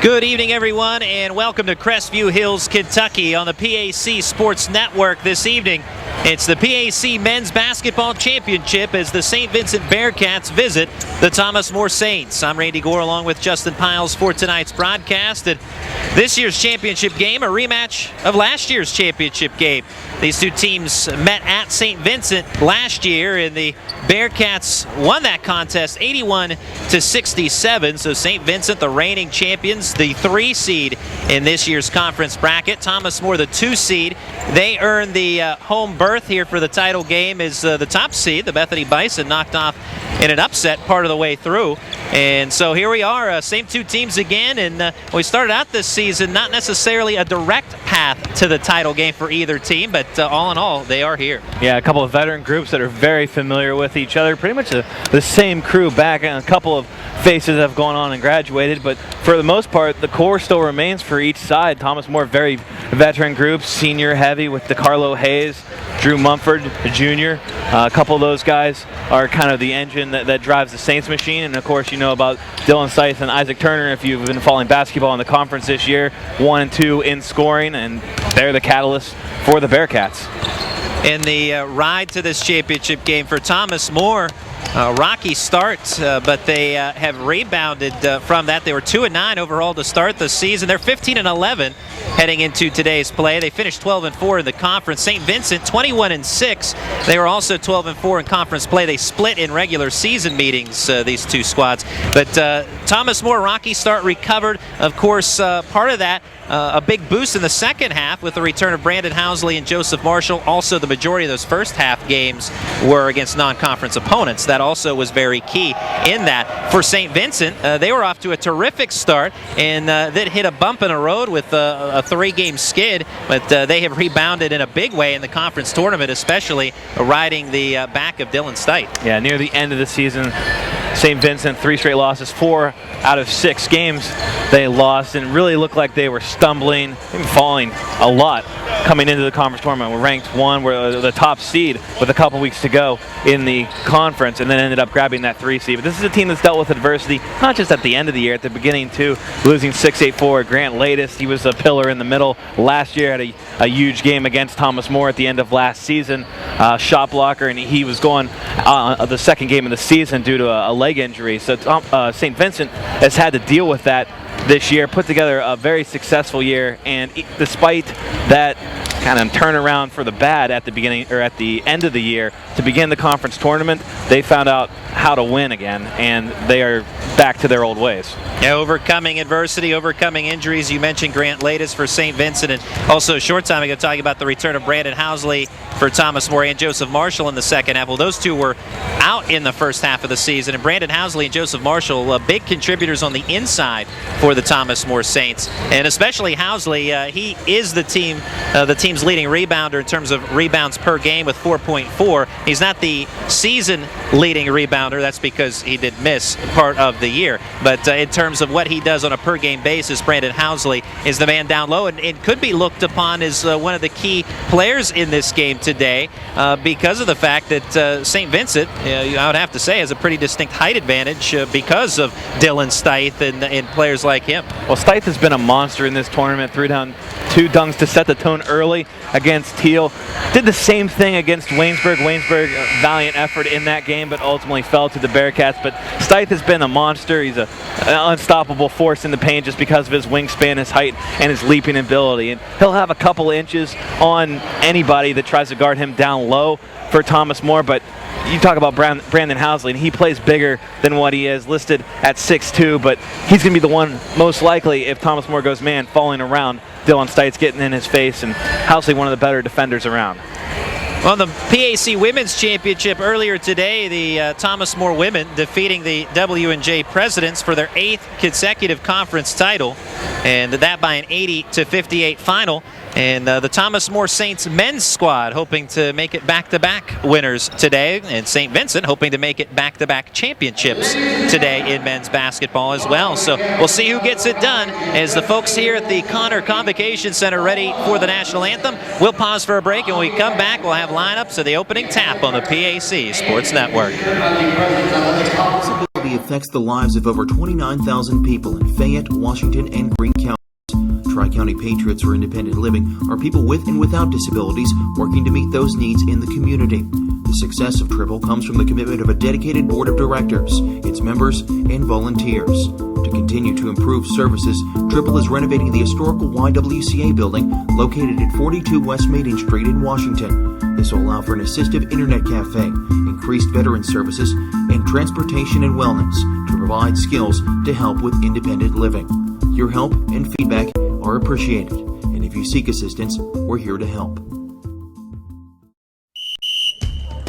Good evening, everyone, and welcome to Crestview Hills, Kentucky on the PAC Sports Network this evening. It's the PAC Men's Basketball Championship as the St. Vincent Bearcats visit the Thomas More Saints. I'm Randy Gore along with Justin Piles for tonight's broadcast. And this year's championship game, a rematch of last year's championship game. These two teams met at St. Vincent last year, and the Bearcats won that contest 81-67. So St. Vincent, the reigning champions, the 3 seed in this year's conference bracket. Thomas More, the 2 seed. They earned the home berth here for the title game as the top seed, the Bethany Bison, knocked off in an upset part of the way through. And so here we are, same 2 teams again, and we started out this season not necessarily a direct path to the title game for either team, but all in all, they are here. Yeah, a couple of veteran groups that are very familiar with each other, pretty much the same crew back, and a couple of faces have gone on and graduated, but for the most part, the core still remains for each side. Thomas More, very veteran groups, senior heavy with DeCarlo Hayes, Drew Mumford Jr. A couple of those guys are kind of the engine that drives the Saints machine, and of course you know about Dylan Scythe and Isaac Turner if you've been following basketball in the conference this year, 1 and 2 in scoring, and they're the catalyst for the Bearcats. In the ride to this championship game for Thomas More, rocky start, but they have rebounded from that. They were 2-9 overall to start the season. They're 15-11 heading into today's play. They finished 12-4 in the conference. St. Vincent 21-6. They were also 12-4 in conference play. They split in regular season meetings, these 2 squads. But Thomas More, rocky start, recovered. Of course, part of that, a big boost in the second half with the return of Brandon Housley and Joseph Marshall. Also, the majority of those first half games were against non-conference opponents. That also was very key in that. For St. Vincent, they were off to a terrific start and then hit a bump in the road with a 3-game skid, but they have rebounded in a big way in the conference tournament, especially riding the back of Dylan Scythe. Yeah, near the end of the season, St. Vincent, 3 straight losses, 4 out of 6 games they lost, and really looked like they were stumbling, even falling a lot coming into the conference tournament. We're ranked 1, we're the top seed with a couple weeks to go in the conference, and then ended up grabbing that 3 seed. But this is a team that's dealt with adversity, not just at the end of the year, at the beginning too, losing 6-8-4. Grant Latest, he was a pillar in the middle last year, had a huge game against Thomas More at the end of last season, shot blocker, and he was going the second game of the season due to a leg injury. So St. Vincent has had to deal with that this year, put together a very successful year, and despite that kind of turnaround for the bad at the beginning or at the end of the year to begin the conference tournament, they found out how to win again, and they are back to their old ways. Yeah, overcoming adversity, overcoming injuries. You mentioned Grant Latest for St. Vincent, and also a short time ago talking about the return of Brandon Housley for Thomas More and Joseph Marshall in the second half. Well, those 2 were out in the first half of the season, and Brandon Housley and Joseph Marshall, big contributors on the inside for the Thomas More Saints, and especially Housley. He is the team's leading rebounder in terms of rebounds per game with 4.4. He's not the season leading rebounder. That's because he did miss part of the year. But in terms of what he does on a per game basis, Brandon Housley is the man down low, and it could be looked upon as one of the key players in this game today because of the fact that St. Vincent, I would have to say, has a pretty distinct height advantage because of Dylan Scythe and players like him. Well, Scythe has been a monster in this tournament. Threw down 2 dunks to set the tone early against Teal. Did the same thing against Waynesburg. Waynesburg, valiant effort in that game, but ultimately fell to the Bearcats. But Scythe has been a monster. He's an unstoppable force in the paint just because of his wingspan, his height, and his leaping ability. And he'll have a couple inches on anybody that tries to guard him down low for Thomas More, but you talk about Brandon Housley, and he plays bigger than what he is, listed at 6'2", but he's going to be the one most likely, if Thomas More goes man, falling around. Dylan Scythe's getting in his face, and Housley one of the better defenders around. Well, the PAC Women's Championship earlier today, the Thomas More women defeating the W&J Presidents for their 8th consecutive conference title, and that by an 80-58 final. And the Thomas More Saints men's squad hoping to make it back-to-back winners today, and St. Vincent hoping to make it back-to-back championships today in men's basketball as well. So we'll see who gets it done as the folks here at the Connor Convocation Center ready for the national anthem. We'll pause for a break, and when we come back, we'll have lineups of the opening tap on the PAC Sports Network. affects the lives of over 29,000 people in Fayette, Washington, and Greene counties. Tri-County Patriots for Independent Living are people with and without disabilities working to meet those needs in the community. The success of Triple comes from the commitment of a dedicated board of directors, its members, and volunteers. To continue to improve services, Triple is renovating the historical YWCA building located at 42 West Main Street in Washington. This will allow for an assistive internet cafe, increased veteran services, and transportation and wellness to provide skills to help with independent living. Your help and feedback are appreciated, and if you seek assistance, we're here to help.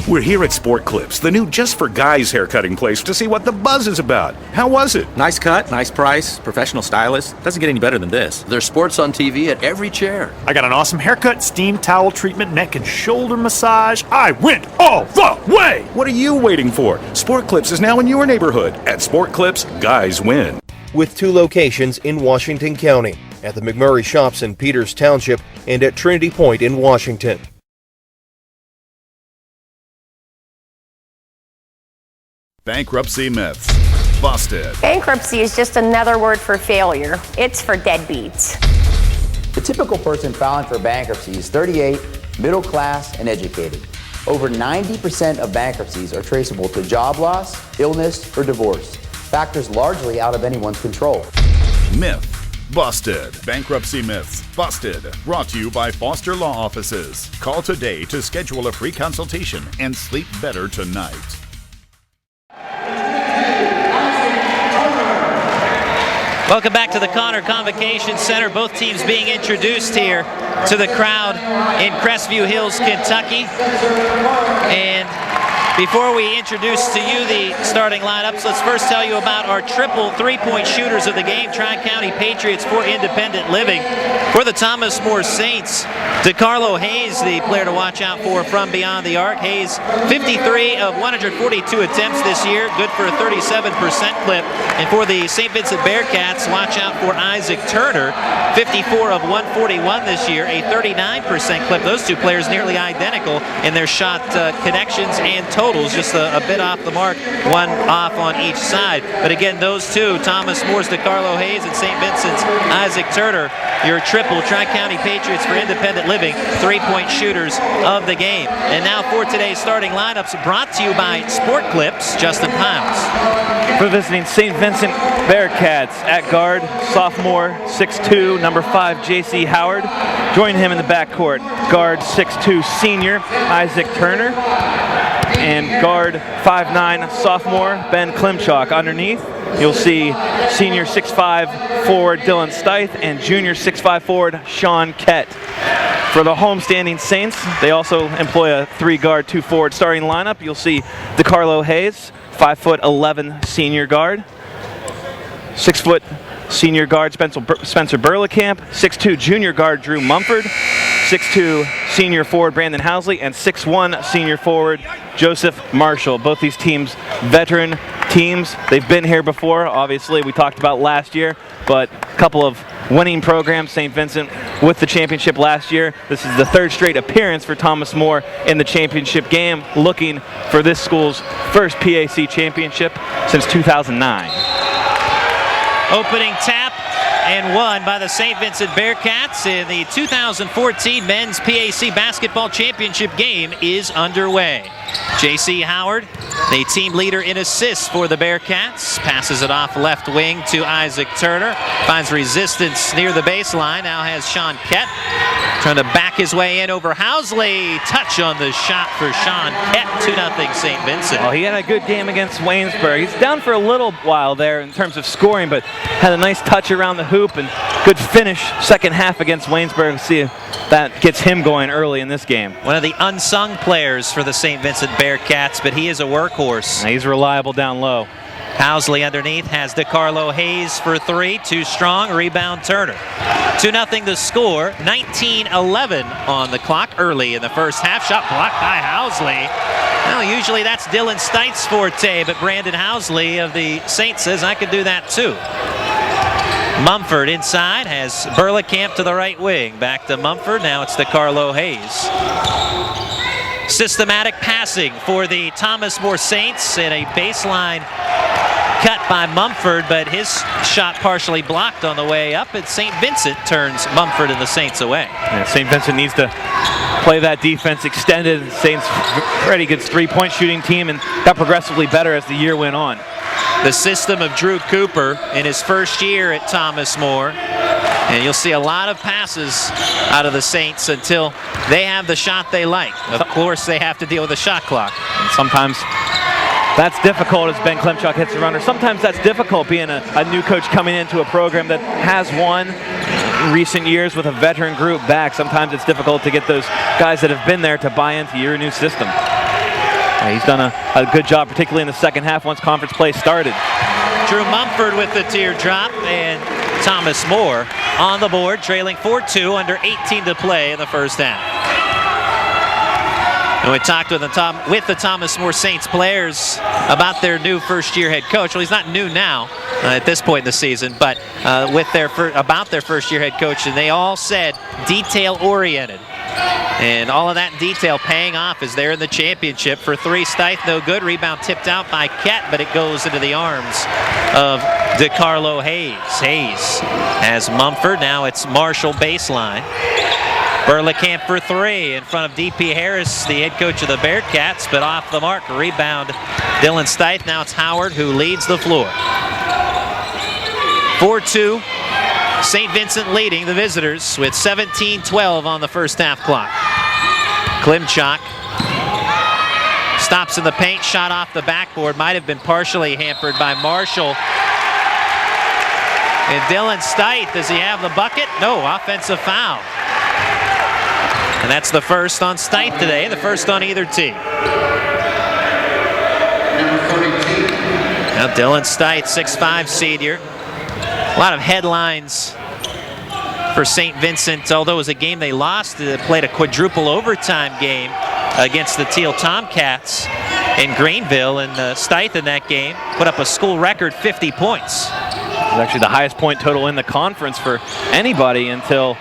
We're here at Sport Clips, the new just for guys haircutting place, to see what the buzz is about. How was it? Nice cut, nice price, professional stylist. Doesn't get any better than this. There's sports on TV at every chair. I got an awesome haircut, steam towel treatment, neck and shoulder massage. I went all the way! What are you waiting for? Sport Clips is now in your neighborhood. At Sport Clips, guys win. With 2 locations in Washington County, at the McMurray Shops in Peters Township and at Trinity Point in Washington. Bankruptcy myths. Busted. Bankruptcy is just another word for failure. It's for deadbeats. The typical person filing for bankruptcy is 38, middle class, and educated. Over 90% of bankruptcies are traceable to job loss, illness, or divorce, factors largely out of anyone's control. Myth. Busted. Bankruptcy myths. Busted. Brought to you by Foster Law Offices. Call today to schedule a free consultation and sleep better tonight. Welcome back to the Connor Convocation Center. Both teams being introduced here to the crowd in Crestview Hills, Kentucky. And before we introduce to you the starting lineups, let's first tell you about our triple three-point shooters of the game, Tri-County Patriots for Independent Living. For the Thomas More Saints, DeCarlo Hayes, the player to watch out for from beyond the arc. Hayes, 53 of 142 attempts this year, good for a 37% clip. And for the St. Vincent Bearcats, watch out for Isaac Turner, 54 of 141 this year, a 39% clip. Those two players nearly identical in their shot connections and totals, just a bit off the mark, one off on each side. But again, those two, Thomas Moore's DeCarlo Hayes and St. Vincent's Isaac Turner, your triple Tri-County Patriots for Independent Living three-point shooters of the game. And now for today's starting lineups, brought to you by Sport Clips, Justin Piles. For visiting St. Vincent Bearcats, at guard, sophomore, 6'2", number 5, J.C. Howard. Join him in the backcourt, guard 6'2", senior, Isaac Turner. And guard 5'9", sophomore, Ben Klimchuk. Underneath, you'll see senior 6'5", forward Dylan Stith and junior 6'5", forward Sean Kett. For the homestanding Saints, they also employ a 3-guard, 2-forward starting lineup. You'll see DeCarlo Hayes, 5'11", senior guard. 6' senior guard Spencer Burlekamp, 6'2", junior guard Drew Mumford, 6'2", senior forward Brandon Housley, and 6'1", senior forward Joseph Marshall. Both these teams, veteran teams. They've been here before, obviously, we talked about last year, but a couple of winning programs. St. Vincent with the championship last year. This is the 3rd straight appearance for Thomas More in the championship game, looking for this school's first PAC championship since 2009. Opening tap and won by the St. Vincent Bearcats in the 2014 Men's PAC Basketball Championship game is underway. J.C. Howard, the team leader in assists for the Bearcats, passes it off left wing to Isaac Turner, finds resistance near the baseline, now has Sean Kett trying to back his way in over Housley. Touch on the shot for Sean Kett, 2-0 St. Vincent. Well, he had a good game against Waynesburg. He's down for a little while there in terms of scoring, but had a nice touch around the hoop and good finish second half against Waynesburg. See if that gets him going early in this game. One of the unsung players for the St. Vincent Bearcats, but he is a workhorse. He's reliable down low. Housley underneath has DeCarlo Hayes for 3, too strong, rebound Turner. 2-0 the score, 19-11 on the clock early in the first half. Shot blocked by Housley. Well, usually that's Dylan Stith's forte, but Brandon Housley of the Saints says I could do that too. Mumford inside, has Burlekamp to the right wing. Back to Mumford, now it's DeCarlo Hayes. Systematic passing for the Thomas More Saints in a baseline cut by Mumford, but his shot partially blocked on the way up, and St. Vincent turns Mumford and the Saints away. Yeah, St. Vincent needs to play that defense extended. Saints pretty good three-point shooting team and got progressively better as the year went on. The system of Drew Cooper in his first year at Thomas More, and you'll see a lot of passes out of the Saints until they have the shot they like. Of course, they have to deal with the shot clock. And sometimes that's difficult as Ben Klimchuk hits the runner. Sometimes that's difficult being a new coach coming into a program that has won in recent years with a veteran group back. Sometimes it's difficult to get those guys that have been there to buy into your new system. He's done a good job, particularly in the second half once conference play started. Drew Mumford with the teardrop, and Thomas More on the board, trailing 4-2, under 18 to play in the first half. And we talked with the Thomas More Saints players about their new first-year head coach. Well, he's not new now at this point in the season, but about their first-year head coach, and they all said detail-oriented. And all of that detail paying off as they're in the championship. For three, Stith no good. Rebound tipped out by Kett, but it goes into the arms of DeCarlo Hayes. Hayes has Mumford. Now it's Marshall baseline. Burleycamp for three in front of D.P. Harris, the head coach of the Bearcats, but off the mark. Rebound Dylan Stith. Now it's Howard who leads the floor. 4-2. St. Vincent leading the visitors with 17-12 on the first half clock. Klimchuk stops in the paint, shot off the backboard, might have been partially hampered by Marshall. And Dylan Stith, does he have the bucket? No, offensive foul. And that's the first on Stith today, the first on either team. Now Dylan Stith, 6'5" senior. A lot of headlines for St. Vincent, although it was a game they lost. They played a quadruple overtime game against the Teal Tomcats in Greenville, and Stith in that game put up a school record 50 points. It was actually the highest point total in the conference for anybody until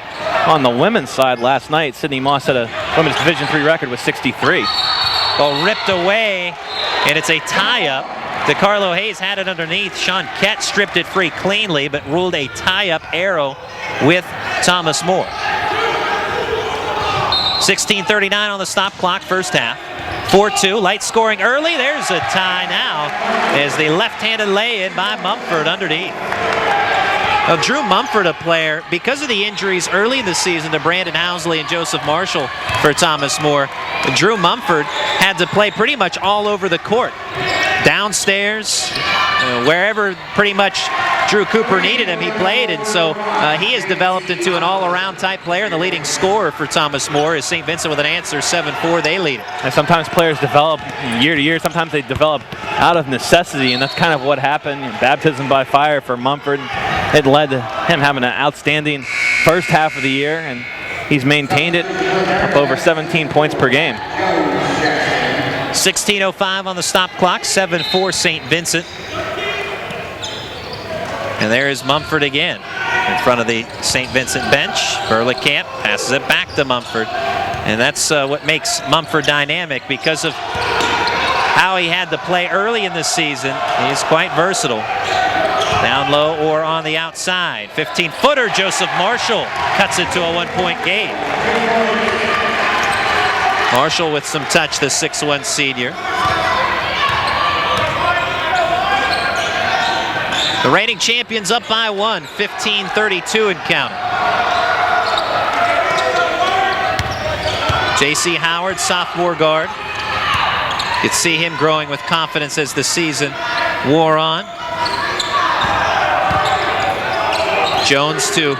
on the women's side last night. Sydney Moss had a women's Division III record with 63. Well, ripped away, and it's a tie-up. DeCarlo Hayes had it underneath. Sean Kett stripped it free cleanly, but ruled a tie-up arrow with Thomas More. 16:39 on the stop clock, first half. 4-2, light scoring early. There's a tie now as the left-handed lay-in by Mumford underneath. Now, Drew Mumford, a player, because of the injuries early in the season to Brandon Housley and Joseph Marshall for Thomas More, Drew Mumford had to play pretty much all over the court. Downstairs, wherever pretty much Drew Cooper needed him, he played, and so he has developed into an all-around type player, and the leading scorer for Thomas More is St. Vincent with an answer, 7-4, they lead it. And sometimes players develop year to year, sometimes they develop out of necessity, and that's kind of what happened. Baptism by fire for Mumford. It led to him having an outstanding first half of the year, and he's maintained it up over 17 points per game. 16:05 on the stop clock, 7-4 St. Vincent. And there is Mumford again in front of the St. Vincent bench. Burleycamp passes it back to Mumford. And that's what makes Mumford dynamic because of how he had to play early in the season. He's quite versatile. Down low or on the outside. 15-footer, Joseph Marshall cuts it to a one-point game. Marshall with some touch, the 6'1" senior. The reigning champions up by one, 15-32 and counting. J.C. Howard, sophomore guard. You could see him growing with confidence as the season wore on. Jones to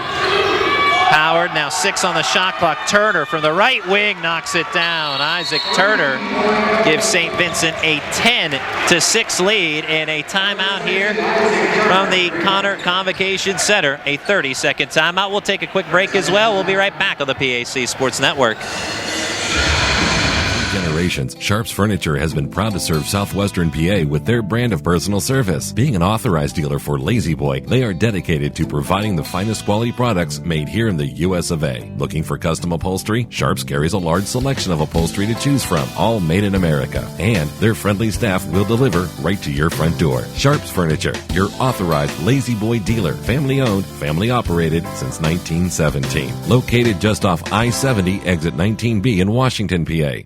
Howard, now 6 on the shot clock. Turner from the right wing knocks it down. Isaac Turner gives St. Vincent a 10-6 lead, and a timeout here from the Connor Convocation Center. A 30-second timeout. We'll take a quick break as well. We'll be right back on the PAC Sports Network. generations, Sharps Furniture has been proud to serve southwestern PA with their brand of personal service. Being an authorized dealer for Lazy Boy, they are dedicated to providing the finest quality products made here in the US of A. Looking for custom upholstery? Sharps carries a large selection of upholstery to choose from, all made in America. And their friendly staff will deliver right to your front door. Sharps Furniture, your authorized Lazy Boy dealer. Family owned, family operated since 1917. Located just off I-70, exit 19B in Washington, PA.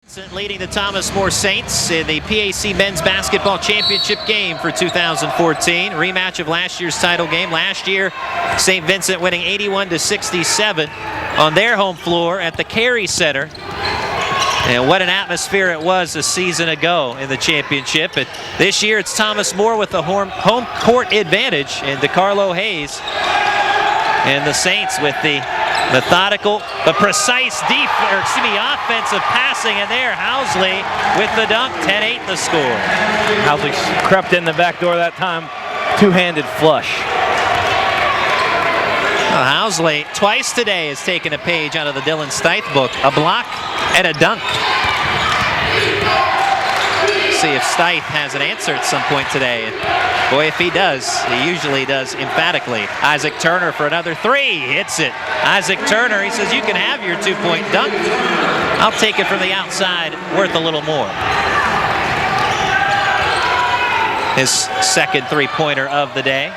Vincent leading the Thomas More Saints in the PAC Men's Basketball Championship game for 2014. Rematch of last year's title game. Last year, St. Vincent winning 81-67 on their home floor at the Carey Center. And what an atmosphere it was a season ago in the championship. And this year it's Thomas More with the home court advantage, and DeCarlo Hayes and the Saints with the methodical, the precise offensive passing, and there Housley with the dunk. 10-8 the score. Housley crept in the back door that time, two-handed flush. Well, Housley twice today has taken a page out of the Dylan Stith book, a block and a dunk. See if Stith has an answer at some point today. And boy, if he does, he usually does emphatically. Isaac Turner for another three, hits it. Isaac Turner, he says, you can have your two-point dunk. I'll take it from the outside, worth a little more. His second three-pointer of the day.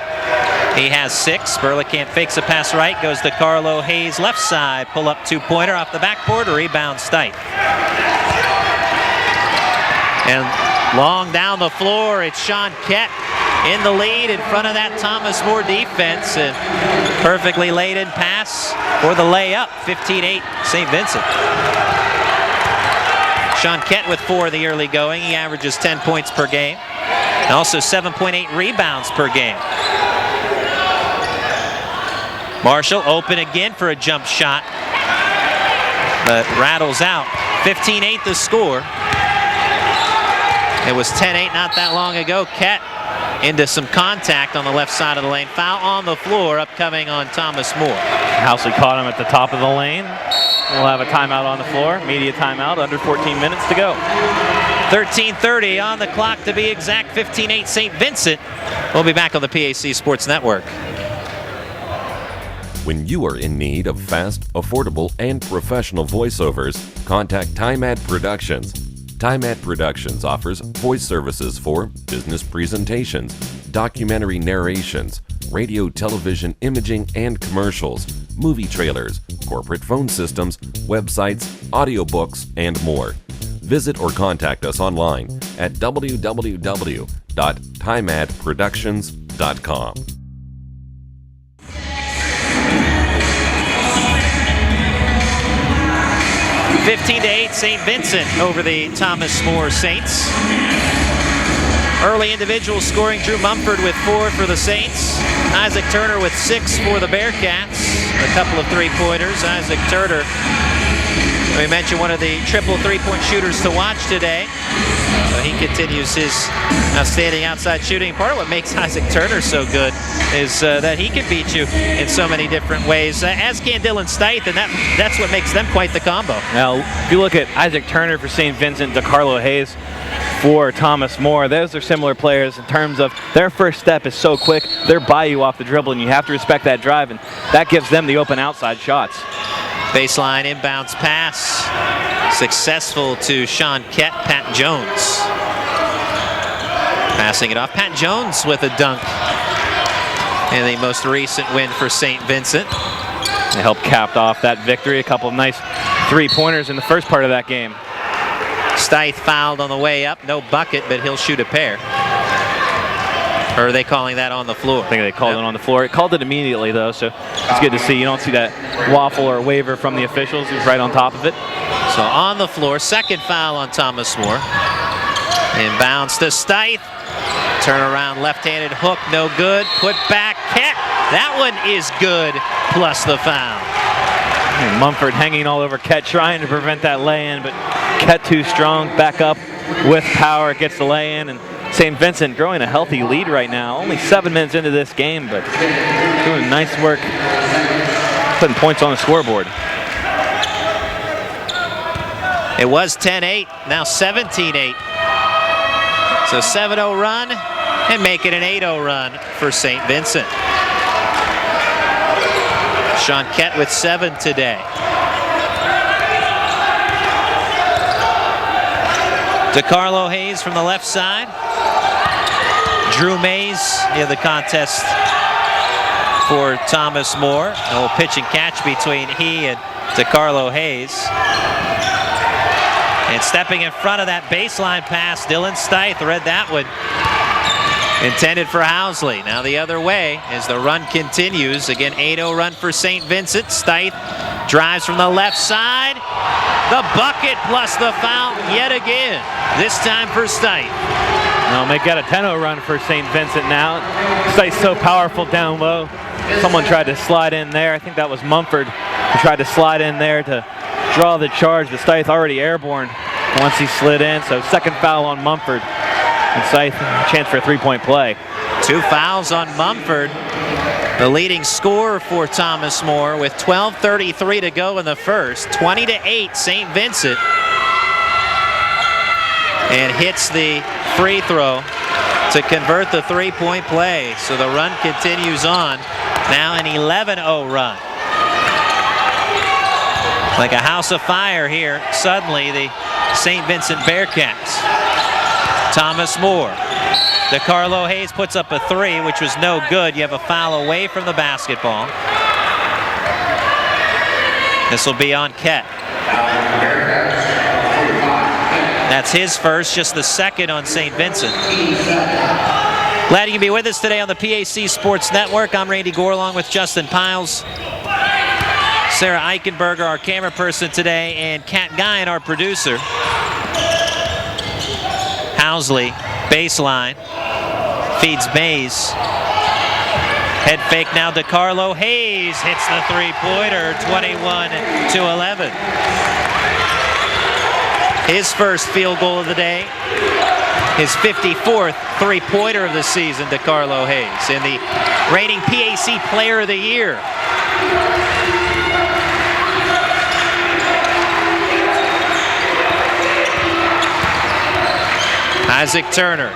He has 6. Berlekamp fakes a pass right, goes to Carlo Hayes left side, pull up two-pointer off the backboard, rebound Stith. And long down the floor, it's Sean Kett in the lead in front of that Thomas More defense. And perfectly laid in pass for the layup, 15-8 St. Vincent. Sean Kett with 4 in the early going. He averages 10 points per game. And also 7.8 rebounds per game. Marshall open again for a jump shot, but rattles out. 15-8 the score. It was 10-8 not that long ago. Kett into some contact on the left side of the lane. Foul on the floor upcoming on Thomas More. Housley caught him at the top of the lane. We'll have a timeout on the floor, media timeout, under 14 minutes to go. 13:30 on the clock to be exact, 15-8 St. Vincent. We'll be back on the PAC Sports Network. When you are in need of fast, affordable, and professional voiceovers, contact Time Ad Productions. Time Ad Productions offers voice services for business presentations, documentary narrations, radio, television, imaging, and commercials, movie trailers, corporate phone systems, websites, audiobooks, and more. Visit or contact us online at www.timeadproductions.com. $15 to 8 St. Vincent over the Thomas More Saints. Early individual scoring, Drew Mumford with 4 for the Saints. Isaac Turner with 6 for the Bearcats. A couple of three-pointers. Isaac Turner, we mentioned, one of the triple three-point shooters to watch today. He continues his outstanding outside shooting. Part of what makes Isaac Turner so good is that he can beat you in so many different ways, as can Dylan Stith, and that's what makes them quite the combo. Now, if you look at Isaac Turner for St. Vincent, DeCarlo Hayes for Thomas More, those are similar players in terms of their first step is so quick, they're by you off the dribble, and you have to respect that drive, and that gives them the open outside shots. Baseline inbounds pass, successful to Sean Kett. Pat Jones passing it off. Pat Jones with a dunk in the most recent win for St. Vincent. They helped cap off that victory. A couple of nice three-pointers in the first part of that game. Stith fouled on the way up. No bucket, but he'll shoot a pair. Or are they calling that on the floor? I think they called it on the floor. It called it immediately, though, so it's good to see. You don't see that waffle or waiver from the officials. He was right on top of it. So on the floor, second foul on Thomas More. Inbounds to Stith. Turn around, left-handed hook, no good. Put back, Kett. That one is good, plus the foul. And Mumford hanging all over Kett, trying to prevent that lay-in, but Kett too strong, back up with power, gets the lay-in, and St. Vincent growing a healthy lead right now. Only 7 minutes into this game, but doing nice work, putting points on the scoreboard. It was 10-8, now 17-8. So 7-0 run and make it an 8-0 run for St. Vincent. Sean Kett with 7 today. DeCarlo Hayes from the left side. Drew Mays in the contest for Thomas More. A little pitch and catch between he and DeCarlo Hayes. And stepping in front of that baseline pass, Dylan Stith read that one. Intended for Housley. Now the other way as the run continues. Again, 8-0 run for St. Vincent. Stith drives from the left side. The bucket plus the foul yet again. This time for Stith. Well, make that a 10-0 run for St. Vincent now. Stith's so powerful down low. Someone tried to slide in there. I think that was Mumford who tried to slide in there to draw the charge, but Stith already airborne once he slid in. So second foul on Mumford. And Stith, chance for a three-point play. 2 fouls on Mumford, the leading scorer for Thomas More with 12:33 to go in the first. 20-8 St. Vincent. And hits the free throw to convert the three-point play. So the run continues on. Now an 11-0 run. Like a house of fire here. Suddenly the St. Vincent Bearcats. Thomas More. DeCarlo Hayes puts up a 3, which was no good. You have a foul away from the basketball. This will be on Kett. That's his first, just the second on St. Vincent. Glad you can be with us today on the PAC Sports Network. I'm Randy Gore along with Justin Piles, Sarah Eichenberger, our camera person today, and Kat Guyan, our producer. Housley, baseline, feeds Mays. Head fake now to DeCarlo Hayes, hits the three-pointer, 21-11. His first field goal of the day, his 54th three-pointer of the season, DeCarlo Hayes, and the reigning PAC Player of the Year. Isaac Turner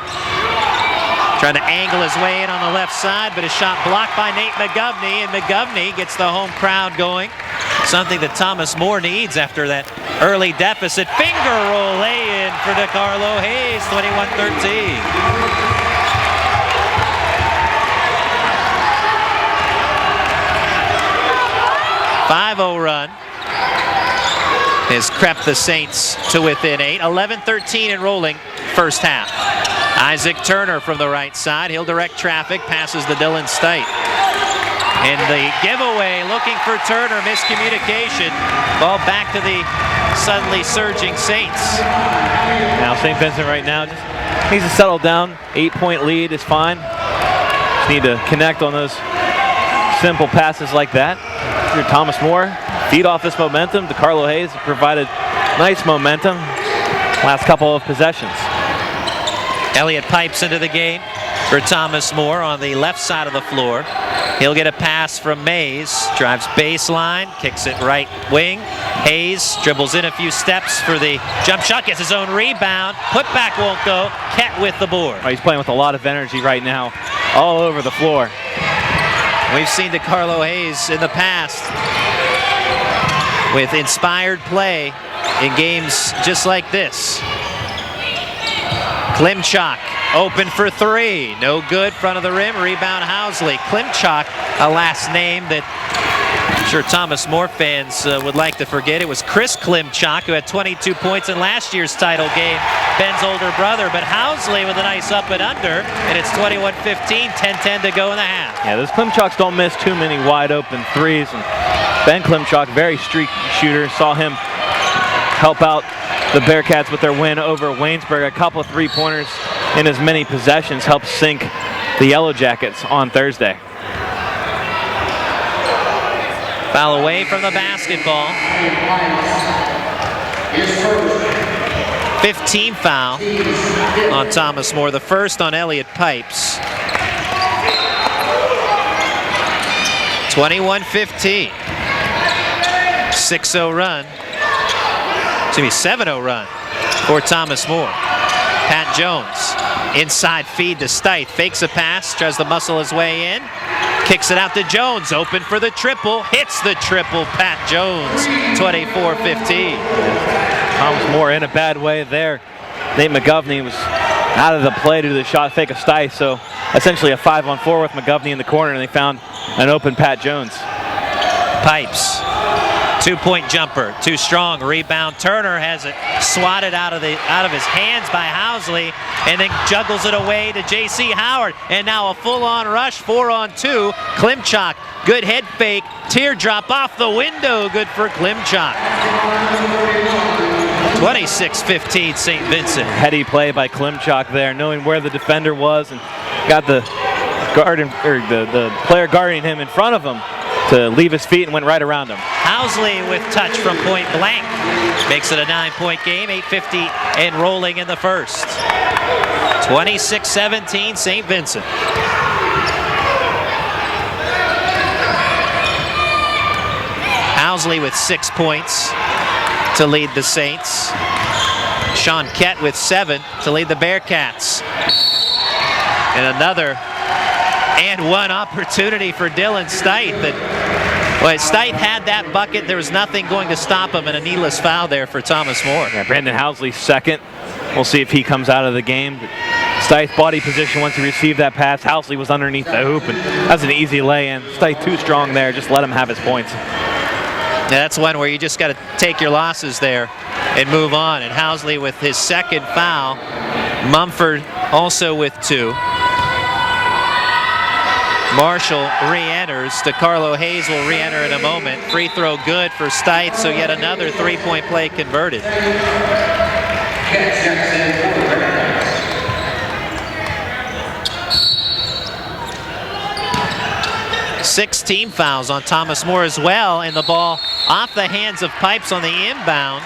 trying to angle his way in on the left side, but a shot blocked by Nate McGovney, and McGovney gets the home crowd going. Something that Thomas More needs after that early deficit. Finger roll lay-in for DeCarlo Hayes, 21-13. .5-0 run has crept the Saints to within 8. 11-13 and rolling first half. Isaac Turner from the right side. He'll direct traffic, passes to Dylan Stith. And the giveaway looking for Turner, miscommunication. Ball back to the suddenly surging Saints. Now St. Vincent right now just needs to settle down. 8-point lead is fine. Just need to connect on those simple passes like that. Here, Thomas More, feed off this momentum. DeCarlo Hayes provided nice momentum last couple of possessions. Elliott pipes into the game for Thomas More on the left side of the floor. He'll get a pass from Mays, drives baseline, kicks it right wing. Hayes dribbles in a few steps for the jump shot, gets his own rebound. Putback won't go. Kett with the board. Oh, he's playing with a lot of energy right now, all over the floor. We've seen DeCarlo Hayes in the past with inspired play in games just like this. Klimchak open for 3. No good, front of the rim, rebound Housley. Klimchak, a last name that I'm sure Thomas More fans would like to forget. It was Chris Klimchak, who had 22 points in last year's title game, Ben's older brother. But Housley with a nice up and under, and it's 21-15, 10-10 to go in the half. Yeah, those Klimchaks don't miss too many wide open threes. And Ben Klimchak, very streaky shooter. Saw him help out the Bearcats with their win over Waynesburg. A couple of three-pointers in as many possessions helped sink the Yellow Jackets on Thursday. Foul away from the basketball. 15 foul on Thomas More, the first on Elliott Pipes. 21-15. 6-0 run 7-0 run for Thomas More. Pat Jones, inside feed to Stite, fakes a pass, tries to muscle his way in, kicks it out to Jones, open for the triple, hits the triple, Pat Jones, 24-15. Thomas More in a bad way there. Nate McGovney was out of the play due to the shot fake of Stite, so essentially a 5-on-4 with McGovney in the corner, and they found an open Pat Jones. Pipes, 2-point jumper, too strong, rebound. Turner has it swatted out of his hands by Housley, and then juggles it away to J.C. Howard, and now a full-on rush, 4-on-2. Klimchak, good head fake, teardrop off the window, good for Klimchak. 26-15 St. Vincent. Heady play by Klimchak there, knowing where the defender was, and got the player guarding him in front of him to leave his feet and went right around him. Housley with touch from point blank. Makes it a 9-point game, 8:50 and rolling in the first. 26-17 St. Vincent. Housley with 6 points to lead the Saints. Sean Kett with 7 to lead the Bearcats. And another and one opportunity for Dylan Stite. Stite had that bucket. There was nothing going to stop him, and a needless foul there for Thomas More. Yeah, Brandon Housley's second. We'll see if he comes out of the game. But Stite's body position once he received that pass, Housley was underneath the hoop, and that's an easy lay-in. Stite too strong there. Just let him have his points. Yeah, that's one where you just got to take your losses there and move on. And Housley with his second foul. Mumford also with 2. Marshall re-enters. DeCarlo Hayes will re-enter in a moment. Free throw good for Stite, so yet another 3-point play converted. 6 team fouls on Thomas More as well, and the ball off the hands of Pipes on the inbound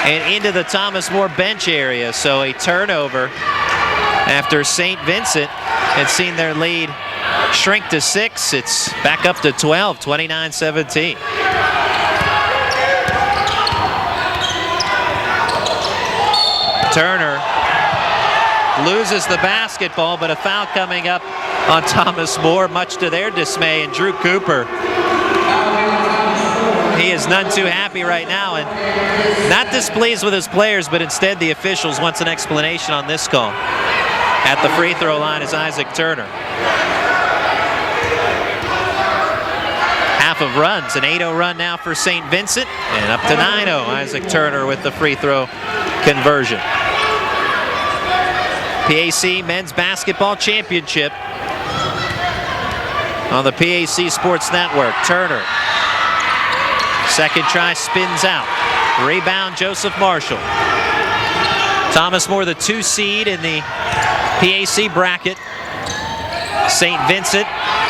and into the Thomas More bench area. So a turnover after St. Vincent had seen their lead shrink to 6. It's back up to 12, 29-17. Turner loses the basketball, but a foul coming up on Thomas More, much to their dismay, and Drew Cooper. He is none too happy right now, and not displeased with his players, but instead the officials wants an explanation on this call. At the free throw line is Isaac Turner. Half of runs, an 8-0 run now for St. Vincent, and up to 9-0. Isaac Turner with the free throw conversion. PAC Men's Basketball Championship on the PAC Sports Network. Turner, second try, spins out. Rebound, Joseph Marshall. Thomas More, the 2 seed in the PAC bracket. St. Vincent,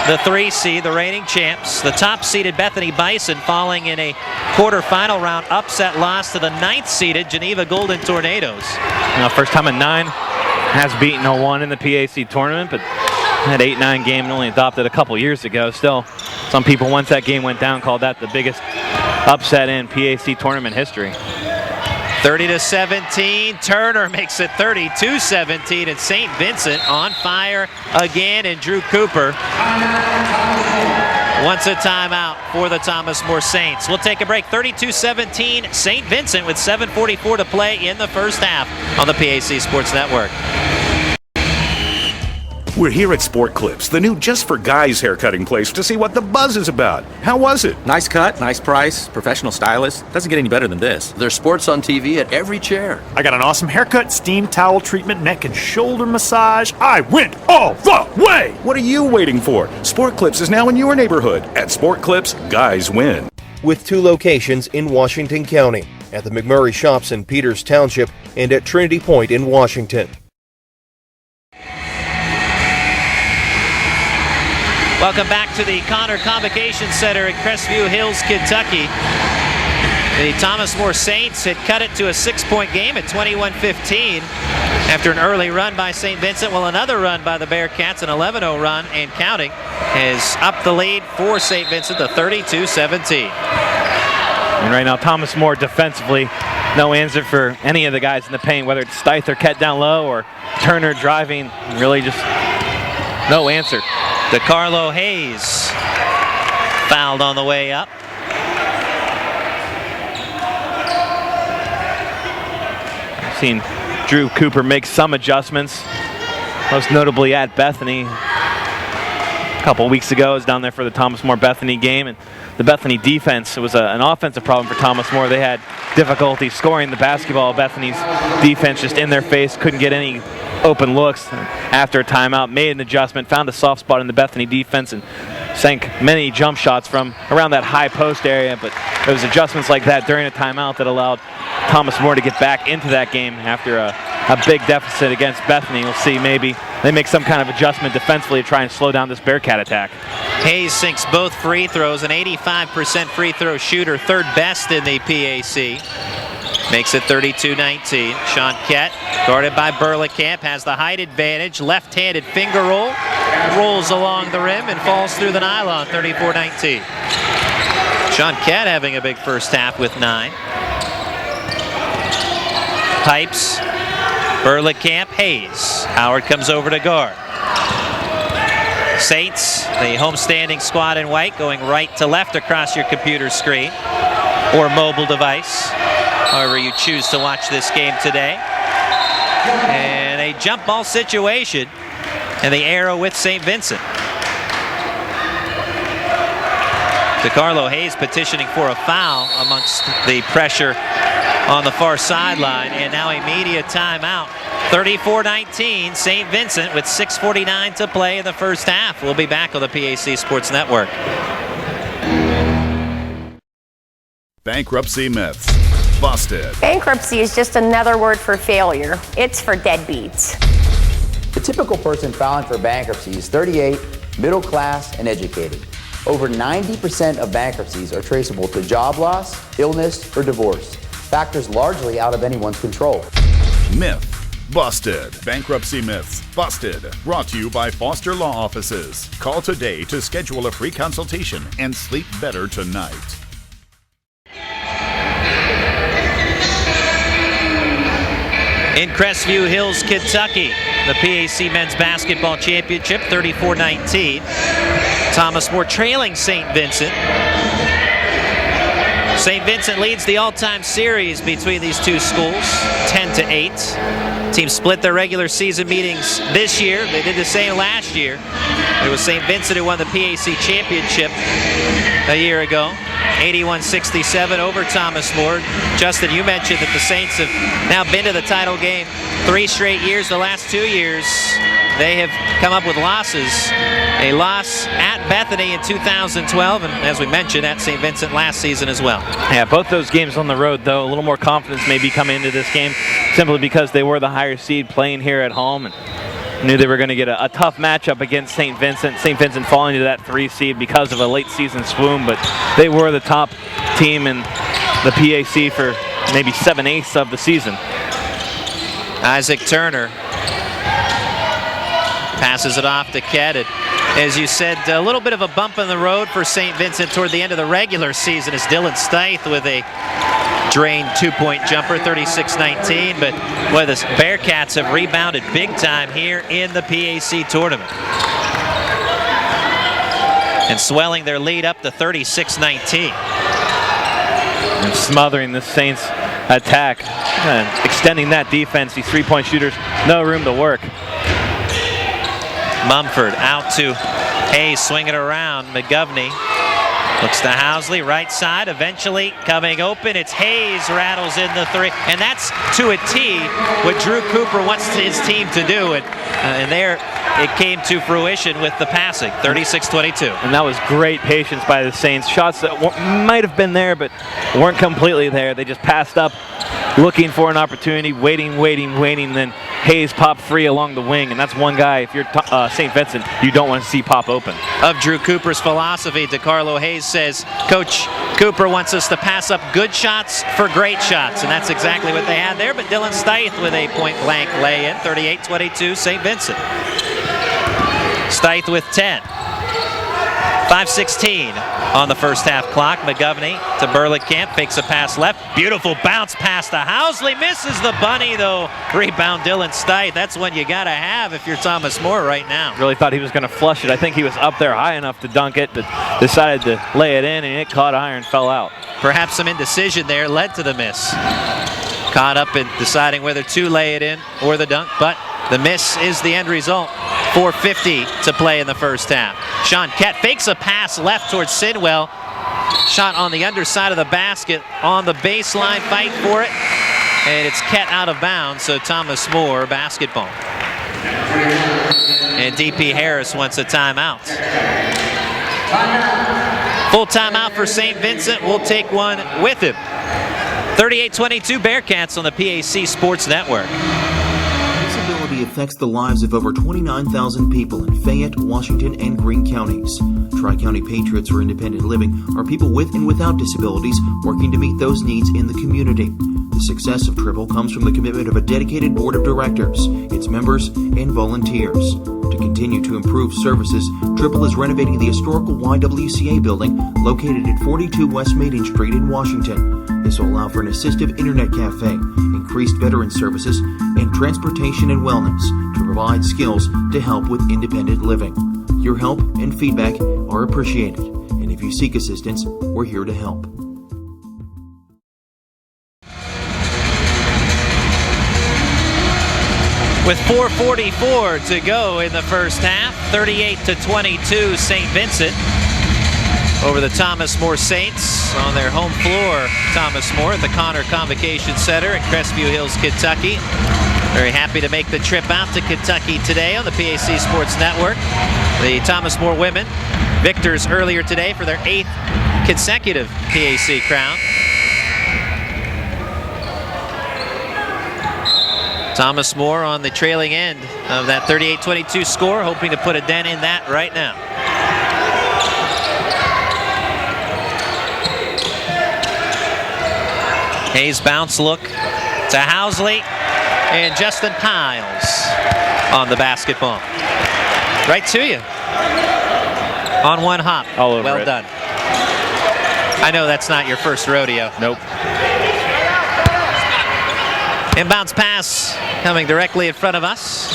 the 3 seed, the reigning champs. The top seeded Bethany Bison falling in a quarterfinal round upset loss to the 9th seeded Geneva Golden Tornadoes. Now, first time in 9. Has beaten a 1 in the PAC tournament, but that 8-9 game only adopted a couple years ago. Still, some people, once that game went down, called that the biggest upset in PAC tournament history. 30-17. Turner makes it 32-17, and St. Vincent on fire again, and Drew Cooper wants a timeout for the Thomas More Saints. We'll take a break. 32-17, St. Vincent with 7:44 to play in the first half on the PAC Sports Network. We're here at Sport Clips, the new just for guys haircutting place, to see what the buzz is about. How was it? Nice cut, nice price, professional stylist. Doesn't get any better than this. There's sports on TV at every chair. I got an awesome haircut, steam towel treatment, neck and shoulder massage. I went all the way! What are you waiting for? Sport Clips is now in your neighborhood. At Sport Clips, guys win. With 2 locations in Washington County, at the McMurray Shops in Peters Township and at Trinity Point in Washington. Welcome back to the Connor Convocation Center in Crestview Hills, Kentucky. The Thomas More Saints had cut it to a 6-point game at 21-15 after an early run by St. Vincent. Well, another run by the Bearcats, an 11-0 run and counting, has upped the lead for St. Vincent to 32-17. And right now, Thomas More defensively, no answer for any of the guys in the paint, whether it's Stith or Kett down low or Turner driving, really just no answer. DeCarlo Hayes fouled on the way up. I've seen Drew Cooper make some adjustments, most notably at Bethany. A couple weeks ago, I was down there for the Thomas More Bethany game, and the Bethany defense, it was an offensive problem for Thomas More. They had difficulty scoring the basketball. Bethany's defense just in their face, couldn't get any open looks. After a timeout, made an adjustment, found a soft spot in the Bethany defense, and sank many jump shots from around that high post area. But it was adjustments like that during a timeout that allowed Thomas More to get back into that game after a big deficit against Bethany. We'll see, maybe they make some kind of adjustment defensively to try and slow down this Bearcat attack. Hayes sinks both free throws, an 85% free throw shooter, third best in the PAC. Makes it 32-19. Sean Kett, guarded by Burlekamp, has the height advantage. Left-handed finger roll, rolls along the rim and falls through the nylon, 34-19. Sean Kett having a big first half with 9. Pipes, Burlekamp, Hayes. Howard comes over to guard. Saints, the homestanding squad in white, going right to left across your computer screen or mobile device, however you choose to watch this game today. And a jump ball situation, and the arrow with St. Vincent. DeCarlo Hayes petitioning for a foul amongst the pressure on the far sideline, and now a media timeout. 34-19, St. Vincent with 6:49 to play in the first half. We'll be back on the PAC Sports Network. Bankruptcy myths busted. Bankruptcy is just another word for failure. It's for deadbeats. The typical person filing for bankruptcy is 38, middle class, and educated. Over 90% of bankruptcies are traceable to job loss, illness, or divorce, factors largely out of anyone's control. Myth busted. Bankruptcy myths busted. Brought to you by Foster Law Offices. Call today to schedule a free consultation and sleep better tonight. In Crestview Hills, Kentucky, the PAC Men's Basketball Championship, 34-19. Thomas More trailing St. Vincent. St. Vincent leads the all-time series between these two schools, 10-8. Teams split their regular season meetings this year. They did the same last year. It was St. Vincent who won the PAC championship a year ago, 81-67 over Thomas More. Justin, you mentioned that the Saints have now been to the title game 3 straight years. The last 2 years, they have come up with losses. A loss at Bethany in 2012, and as we mentioned, at St. Vincent last season as well. Yeah, both those games on the road, though, a little more confidence maybe coming into this game, simply because they were the higher seed playing here at home, and knew they were going to get a tough matchup against St. Vincent. St. Vincent falling to that 3 seed because of a late season swoon, but they were the top team in the PAC for maybe 7/8 of the season. Isaac Turner passes it off to Kett. As you said, a little bit of a bump in the road for St. Vincent toward the end of the regular season as Dylan Stith with a drained 2-point jumper, 36-19. But boy, the Bearcats have rebounded big time here in the PAC tournament, and swelling their lead up to 36-19. And smothering the Saints attack and extending that defense. These 3-point shooters, no room to work. Mumford out to Hayes, swing it around. McGovney looks to Housley, right side, eventually coming open. It's Hayes, rattles in the 3, and that's to a T what Drew Cooper wants his team to do, and there it came to fruition with the passing, 36-22. And that was great patience by the Saints. Shots that might have been there, but weren't completely there. They just passed up, looking for an opportunity, waiting, then Hayes popped free along the wing, and that's one guy, if you're St. Vincent, you don't want to see pop open. Of Drew Cooper's philosophy, DeCarlo Hayes says, Coach Cooper wants us to pass up good shots for great shots, and that's exactly what they had there. But Dylan Stith with a point-blank lay-in, 38-22, St. Vincent. Stith with 10. 5:16 on the first half clock. McGovney to Burlingame, fakes a pass left. Beautiful bounce pass to Housley. Misses the bunny, though. Rebound Dylan Stite. That's one you got to have if you're Thomas More right now. Really thought he was going to flush it. I think he was up there high enough to dunk it, but decided to lay it in, and it caught iron, fell out. Perhaps some indecision there led to the miss. Caught up in deciding whether to lay it in or the dunk, but the miss is the end result. 4:50 to play in the first half. Sean Kett fakes a pass left towards Sidwell. Shot on the underside of the basket on the baseline, fight for it. And it's Kett out of bounds, so Thomas More basketball. And DP Harris wants a timeout. Full timeout for St. Vincent. We'll take one with him. 38-22 Bearcats on the PAC Sports Network. Disability affects the lives of over 29,000 people in Fayette, Washington, and Greene counties. Tri-County Patriots for Independent Living are people with and without disabilities working to meet those needs in the community. The success of Triple comes from the commitment of a dedicated board of directors, its members, and volunteers. To continue to improve services, Triple is renovating the historical YWCA building located at 42 West Maiden Street in Washington. This will allow for an assistive internet cafe, increased veteran services, and transportation and wellness to provide skills to help with independent living. Your help and feedback are appreciated, and if you seek assistance, we're here to help. With 4:44 to go in the first half, 38-22 St. Vincent over the Thomas More Saints on their home floor. Thomas More at the Connor Convocation Center at Crestview Hills, Kentucky. Very happy to make the trip out to Kentucky today on the PAC Sports Network. The Thomas More women, victors earlier today for their 8th consecutive PAC crown. Thomas More on the trailing end of that 38-22 score, hoping to put a dent in that right now. Hayes bounce look to Housley, and Justin Piles on the basketball. Right to you. On one hop. All over well it. done. I know that's not your first rodeo. Nope. Inbounds pass coming directly in front of us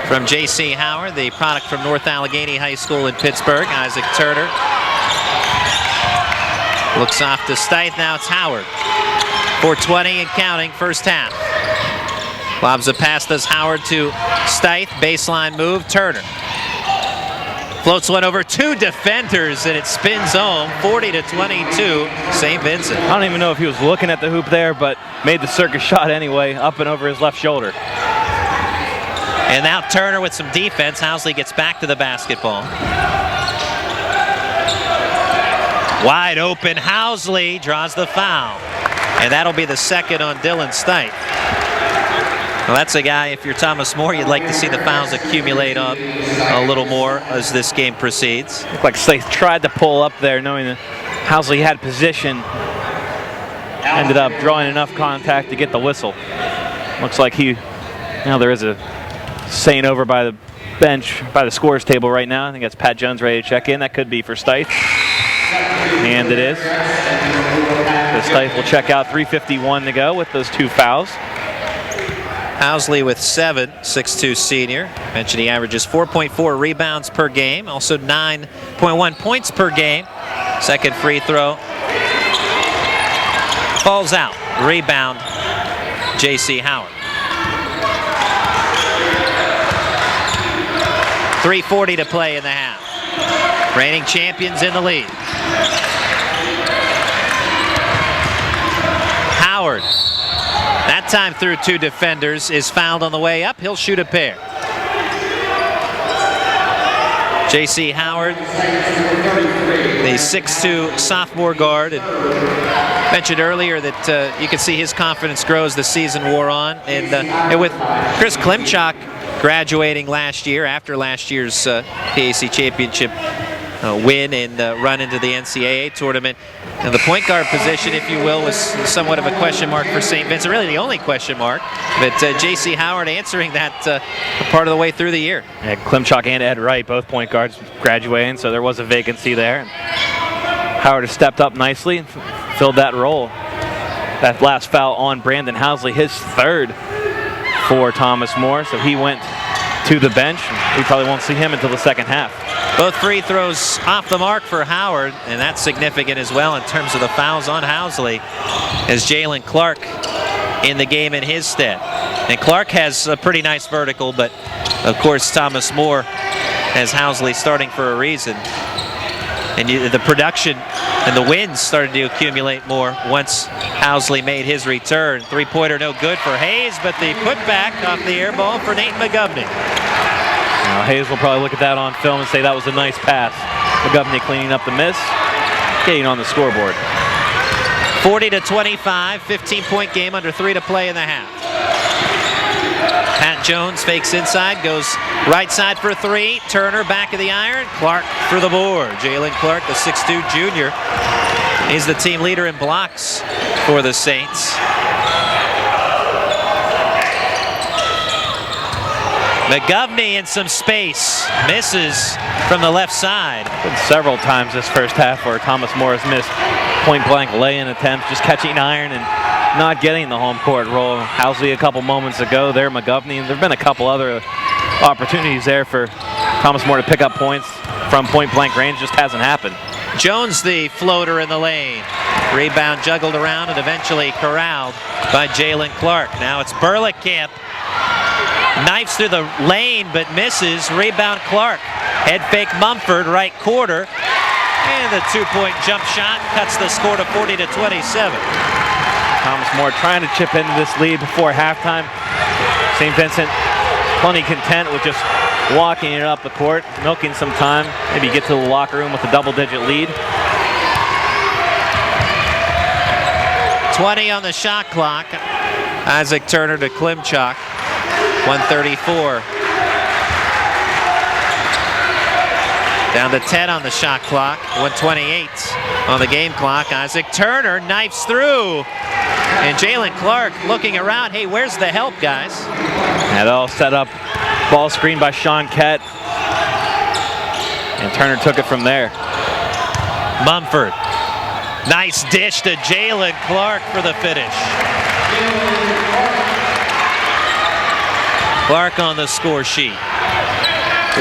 from J.C. Howard, the product from North Allegheny High School in Pittsburgh. Isaac Turner looks off to Stite. Now it's Howard. 4:20 and counting, first half. Lobs a pass, does Howard to Stite. Baseline move, Turner. Floats one over 2 defenders, and it spins home. 40-22, St. Vincent. I don't even know if he was looking at the hoop there, but made the circus shot anyway, up and over his left shoulder. And now Turner with some defense. Housley gets back to the basketball. Wide open, Housley draws the foul. And that'll be the second on Dylan Stite. Well, that's a guy, if you're Thomas More, you'd like to see the fouls accumulate up a little more as this game proceeds. Looked like Stite tried to pull up there, knowing that Housley had position. Ended up drawing enough contact to get the whistle. Looks like there is a Saint over by the bench, by the scores table right now. I think that's Pat Jones ready to check in. That could be for Stite. And it is. So Stite will check out, 3:51 to go with those 2 fouls. Housley with 7, 6'2" senior. Mentioned he averages 4.4 rebounds per game, also 9.1 points per game. Second free throw falls out. Rebound, J.C. Howard. 3:40 to play in the half. Reigning champions in the lead. Howard, that time through 2 defenders, is fouled on the way up. He'll shoot a pair. J.C. Howard, the 6'2" sophomore guard. And mentioned earlier that you could see his confidence grow as the season wore on. And with Chris Klimchak graduating last year, after last year's PAC championship win and run into the NCAA tournament. And the point guard position, if you will, was somewhat of a question mark for St. Vincent, really the only question mark. But J.C. Howard answering that part of the way through the year. Yeah, Klimchuk and Ed Wright, both point guards, graduating, so there was a vacancy there. Howard has stepped up nicely, filled that role. That last foul on Brandon Housley, his third for Thomas More, so he went to the bench. We probably won't see him until the second half. Both free throws off the mark for Howard, and that's significant as well in terms of the fouls on Housley, as Jalen Clark in the game in his stead. And Clark has a pretty nice vertical, but of course Thomas More has Housley starting for a reason. And the production and the wins started to accumulate more once Housley made his return. Three-pointer no good for Hayes, but the putback off the air ball for Nate McGovney. Now, Hayes will probably look at that on film and say that was a nice pass. McGovney cleaning up the miss, getting on the scoreboard. 40-25, 15-point game, under 3 to play in the half. Pat Jones fakes inside, goes right side for 3. Turner back of the iron. Clark for the board. Jalen Clark, the 6'2 junior, is the team leader in blocks for the Saints. McGovney in some space, misses from the left side. Been several times this first half where Thomas More has missed point-blank lay-in attempts, just catching iron and not getting the home court roll. Housley a couple moments ago there, McGovney. There have been a couple other opportunities there for Thomas More to pick up points from point-blank range, just hasn't happened. Jones the floater in the lane. Rebound juggled around and eventually corralled by Jalen Clark. Now it's Burleycamp. Knifes through the lane but misses. Rebound Clark. Head fake Mumford, right quarter. And the two-point jump shot cuts the score to 40-27. Thomas More trying to chip into this lead before halftime. St. Vincent plenty content with just walking it up the court, milking some time, maybe get to the locker room with a double-digit lead. 20 on the shot clock. Isaac Turner to Klimchuk. 134. Down to 10 on the shot clock. 128 on the game clock. Isaac Turner knifes through. And Jalen Clark looking around. Hey, where's the help, guys? And all set up. Ball screen by Sean Kett. And Turner took it from there. Mumford. Nice dish to Jalen Clark for the finish. Clark on the score sheet.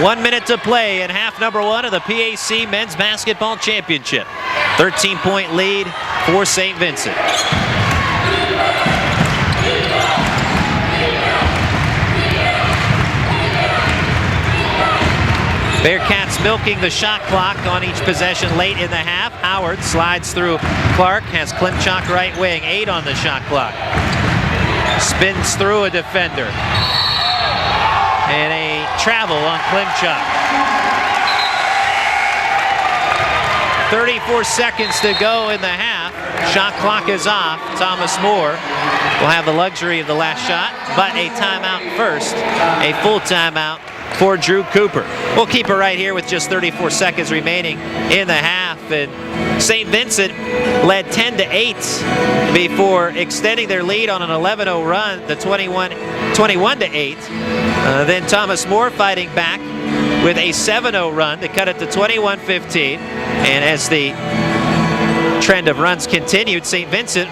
1 minute to play in half number 1 of the PAC Men's Basketball Championship. 13-point lead for St. Vincent. Bearcats milking the shot clock on each possession late in the half. Howard slides through Clark, has Klimchuk right wing, 8 on the shot clock. Spins through a defender. And a travel on Klimchuk. 34 seconds to go in the half. Shot clock is off. Thomas More will have the luxury of the last shot, but a timeout first. A full timeout for Drew Cooper. We'll keep it right here with just 34 seconds remaining in the half. And St. Vincent led 10-8 before extending their lead on an 11-0 run, the 21-8. Then Thomas More fighting back with a 7-0 run to cut it to 21-15. And as the trend of runs continued, St. Vincent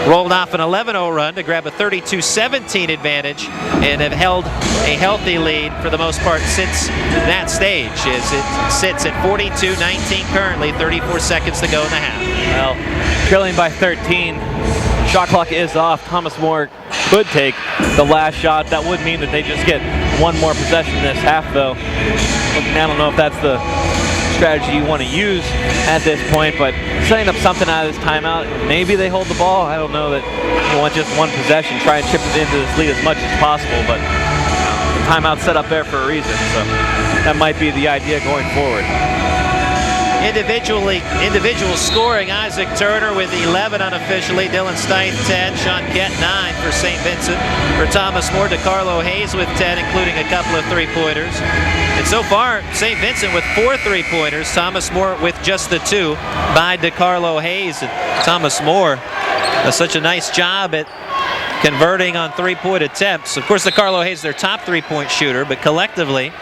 rolled off an 11-0 run to grab a 32-17 advantage and have held a healthy lead for the most part since that stage, as it sits at 42-19 currently, 34 seconds to go in the half. Well, trailing by 13, shot clock is off. Thomas More could take the last shot. That would mean that they just get one more possession this half, though. I don't know if that's the strategy you want to use at this point, but setting up something out of this timeout, maybe they hold the ball. I don't know that you want just one possession. Try and chip it into this lead as much as possible, but the timeout's set up there for a reason, so that might be the idea going forward. individual scoring. Isaac Turner with 11 unofficially. Dylan Stite 10. Sean Kett 9 for St. Vincent. For Thomas More, DeCarlo Hayes with 10, including a couple of three-pointers. And so far, St. Vincent with 4 three-pointers. Thomas More with just the 2 by DeCarlo Hayes. And Thomas More does such a nice job at converting on three-point attempts. Of course, DeCarlo Hayes, their top three-point shooter, but collectively,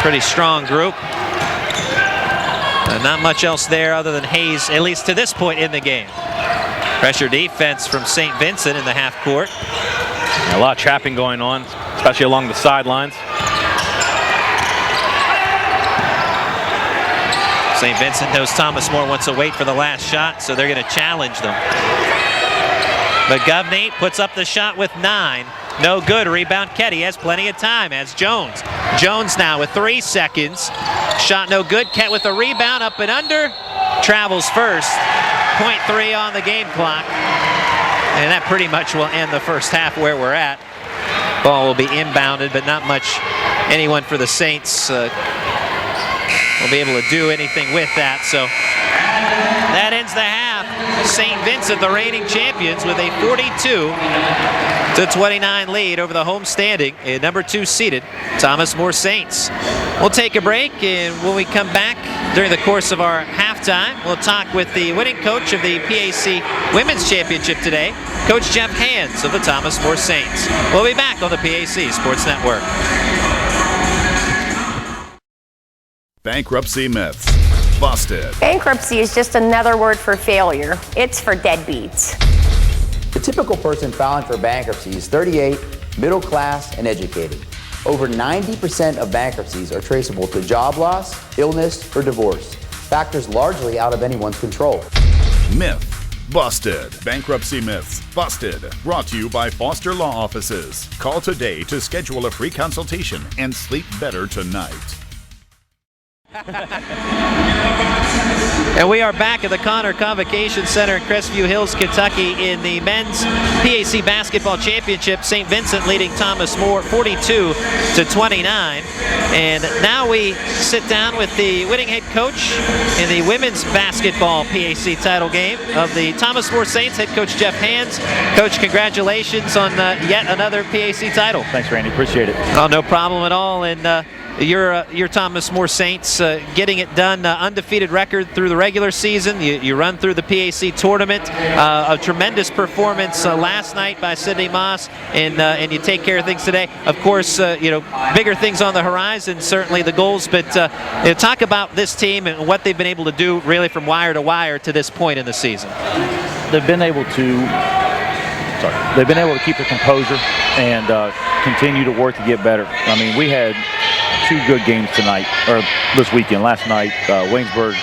pretty strong group. Not much else there other than Hayes, at least to this point in the game. Pressure defense from St. Vincent in the half court. A lot of trapping going on, especially along the sidelines. St. Vincent knows Thomas More wants to wait for the last shot, so they're going to challenge them. But Govney puts up the shot with 9. No good. Rebound Ketty has plenty of time as Jones. Jones now with 3 seconds. Shot no good. Kett with a rebound up and under. Travels first. 0.3 on the game clock. And that pretty much will end the first half where we're at. Ball will be inbounded, but not much anyone for the Saints will be able to do anything with that. So that ends the half. St. Vincent, the reigning champions, with a 42-29 lead over the home standing and number 2 seeded Thomas More Saints. We'll take a break, and when we come back during the course of our halftime, we'll talk with the winning coach of the PAC Women's Championship today, Coach Jeff Hands of the Thomas More Saints. We'll be back on the PAC Sports Network. Bankruptcy myths. Busted. Bankruptcy is just another word for failure. It's for deadbeats. The typical person filing for bankruptcy is 38, middle class, and educated. Over 90% of bankruptcies are traceable to job loss, illness, or divorce, factors largely out of anyone's control. Myth. Busted. Bankruptcy myths. Busted. Brought to you by Foster Law Offices. Call today to schedule a free consultation and sleep better tonight. And we are back at the Connor Convocation Center in Crestview Hills, Kentucky in the men's PAC basketball championship. St. Vincent leading Thomas More 42-29. And now we sit down with the winning head coach in the women's basketball PAC title game of the Thomas More Saints, head coach Jeff Hands. Coach, congratulations on yet another PAC title. Thanks, Randy. Appreciate it. Oh, no problem at all. And your Thomas More Saints getting it done, undefeated record through the regular season. You run through the PAC tournament. A tremendous performance last night by Sydney Moss, and you take care of things today. Of course, bigger things on the horizon, certainly the goals. But talk about this team and what they've been able to do, really from wire to wire to this point in the season. They've been able to. They've been able to keep their composure and continue to work to get better. I mean, we had 2 good games tonight, or this weekend. Last night, Waynesburg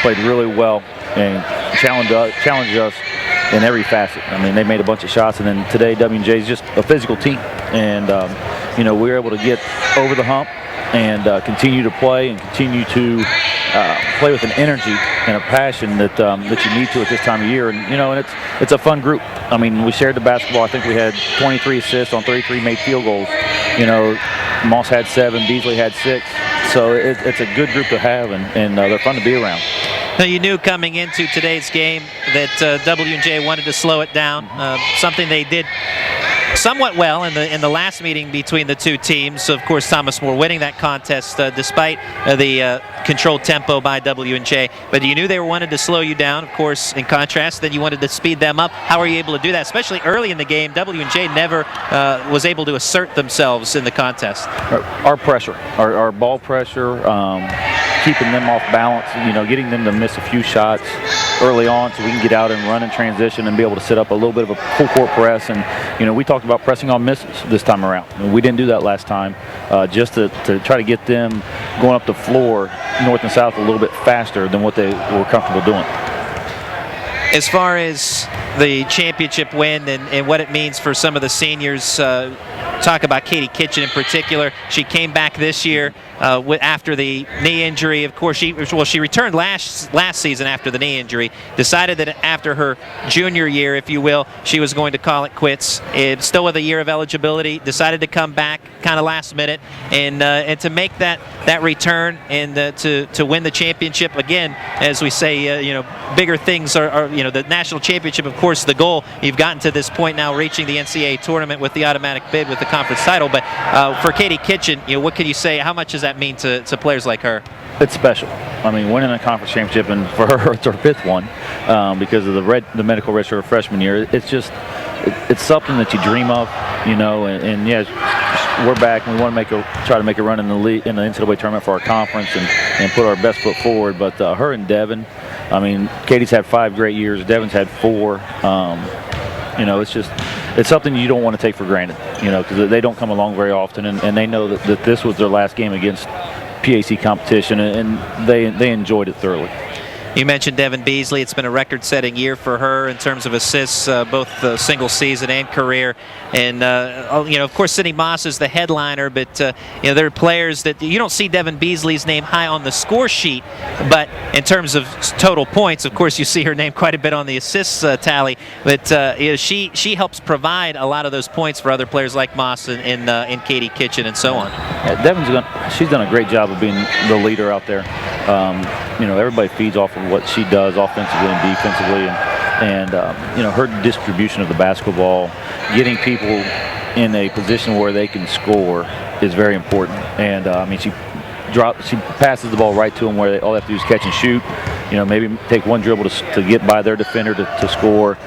played really well and challenged us in every facet. I mean, they made a bunch of shots, and then today, W&J is just a physical team. And, we were able to get over the hump and continue to play and continue to play with an energy and a passion that you need to at this time of year. And, and it's a fun group. I mean, we shared the basketball. I think we had 23 assists on 33 made field goals. Moss had 7, Beasley had 6. So it's a good group to have, and they're fun to be around. Now, you knew coming into today's game that W&J wanted to slow it down, something they did somewhat well in the last meeting between the two teams. Of course, Thomas More winning that contest despite the controlled tempo by W&J. But you knew they wanted to slow you down. Of course, in contrast, then you wanted to speed them up. How are you able to do that? Especially early in the game, W&J never was able to assert themselves in the contest. Our pressure, our ball pressure, keeping them off balance, getting them to miss a few shots early on so we can get out and run in transition and be able to set up a little bit of a full court press. And, we talked about pressing on misses this time around. We didn't do that last time, just to try to get them going up the floor north and south a little bit faster than what they were comfortable doing. As far as the championship win and what it means for some of the seniors, talk about Katie Kitchen in particular. She came back this year after the knee injury. Of course, she returned last season after the knee injury. Decided that after her junior year, if you will, she was going to call it quits. Still with a year of eligibility, decided to come back kind of last minute and to make that return and to win the championship again. As we say, bigger things are the national championship. Of course, the goal. You've gotten to this point now, reaching the NCAA tournament with the automatic bid with the conference title. But for Katie Kitchen, what can you say? How much does that mean to players like her? It's special. I mean, winning a conference championship, and for her, it's her 5th one because of the medical redshirt her freshman year. It's something that you dream of, and yeah, we're back and we want to try to make a run in the NCAA tournament for our conference and put our best foot forward. But her and Devin, I mean, Katie's had 5 great years. Devin's had 4. It's something you don't want to take for granted, because they don't come along very often, and they know that this was their last game against PAC competition, and they enjoyed it thoroughly. You mentioned Devin Beasley. It's been a record-setting year for her in terms of assists, both single season and career. And, of course, Sydney Moss is the headliner, but, there are players that you don't see Devin Beasley's name high on the score sheet. But in terms of total points, of course, you see her name quite a bit on the assists tally. But she helps provide a lot of those points for other players like Moss and Katie Kitchen and so on. Yeah, she's done a great job of being the leader out there. Everybody feeds off of what she does offensively and defensively, and her distribution of the basketball, getting people in a position where they can score is very important. And she passes the ball right to them where all they have to do is catch and shoot. Maybe take one dribble to get by their defender to score.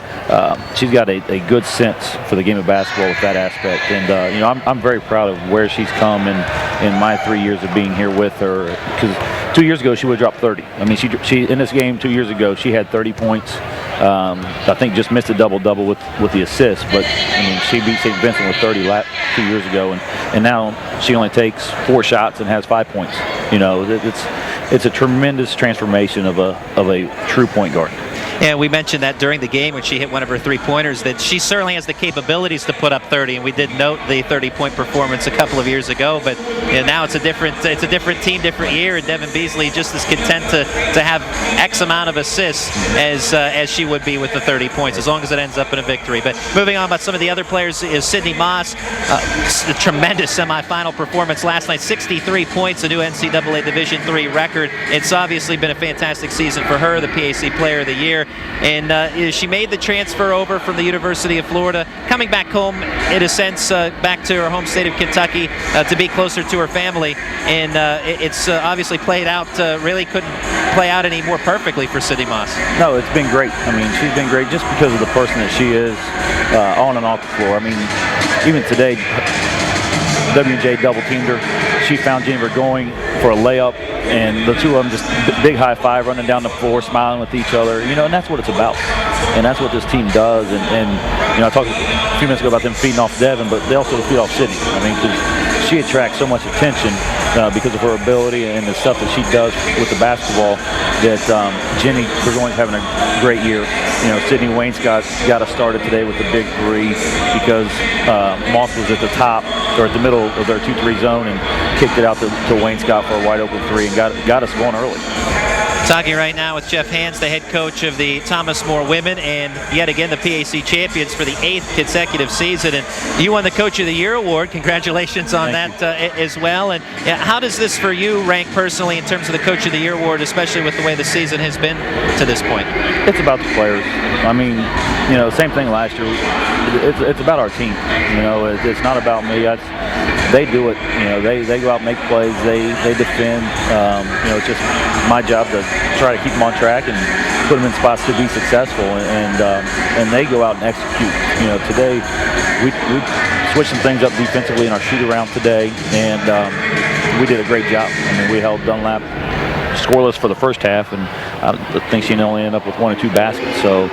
She's got a good sense for the game of basketball with that aspect, and I'm very proud of where she's come in my 3 years of being here with her. Because 2 years ago she would have dropped 30. I mean, she in this game 2 years ago she had 30 points. I think just missed a double-double with the assist, but I mean she beat St. Vincent with 30 2 years ago, and now she only takes 4 shots and has 5 points. It's a tremendous transformation of a true point guard. Yeah, we mentioned that during the game when she hit one of her 3-pointers that she certainly has the capabilities to put up 30, and we did note the 30-point performance a couple of years ago. But now it's a different team, different year, and Devin Beasley just as content to have X amount of assists as she would be with the 30 points, as long as it ends up in a victory. But moving on about some of the other players is Sydney Moss, a tremendous semifinal performance last night, 63 points, a new NCAA Division III record. It's obviously been a fantastic season for her, the PAC Player of the Year. And she made the transfer over from the University of Florida, coming back home in a sense, back to her home state of Kentucky to be closer to her family. And it's obviously played out, really couldn't play out any more perfectly for Sydney Moss. No, it's been great. I mean, she's been great just because of the person that she is on and off the floor. I mean, even today, WJ double-teamed her. She found Jennifer going for a layup, and the two of them just big high five, running down the floor, smiling with each other. And that's what it's about, and that's what this team does. And I talked a few minutes ago about them feeding off Devin, but they also feed off Sydney. I mean, because she attracts so much attention because of her ability and the stuff that she does with the basketball. That Jenny Burgoyne's having a great year. Sydney Wainscott got us started today with the big 3 because Moss was at the top or at the middle of their 2-3 zone and kicked it out to Wainscott for a wide open 3 and got us going early. Talking right now with Jeff Hans, the head coach of the Thomas More Women, and yet again the PAC champions for the 8th consecutive season. And you won the Coach of the Year award. Congratulations on that as well. And how does this for you rank personally in terms of the Coach of the Year award, especially with the way the season has been to this point? It's about the players. I mean, same thing last year. It's about our team. It's not about me. They do it. They go out and make plays. They defend. It's just my job to try to keep them on track and put them in spots to be successful. And they go out and execute. Today we switched some things up defensively in our shoot around today, and we did a great job. I mean, we held Dunlap scoreless for the first half, and I think she only ended up with 1 or 2 baskets. So,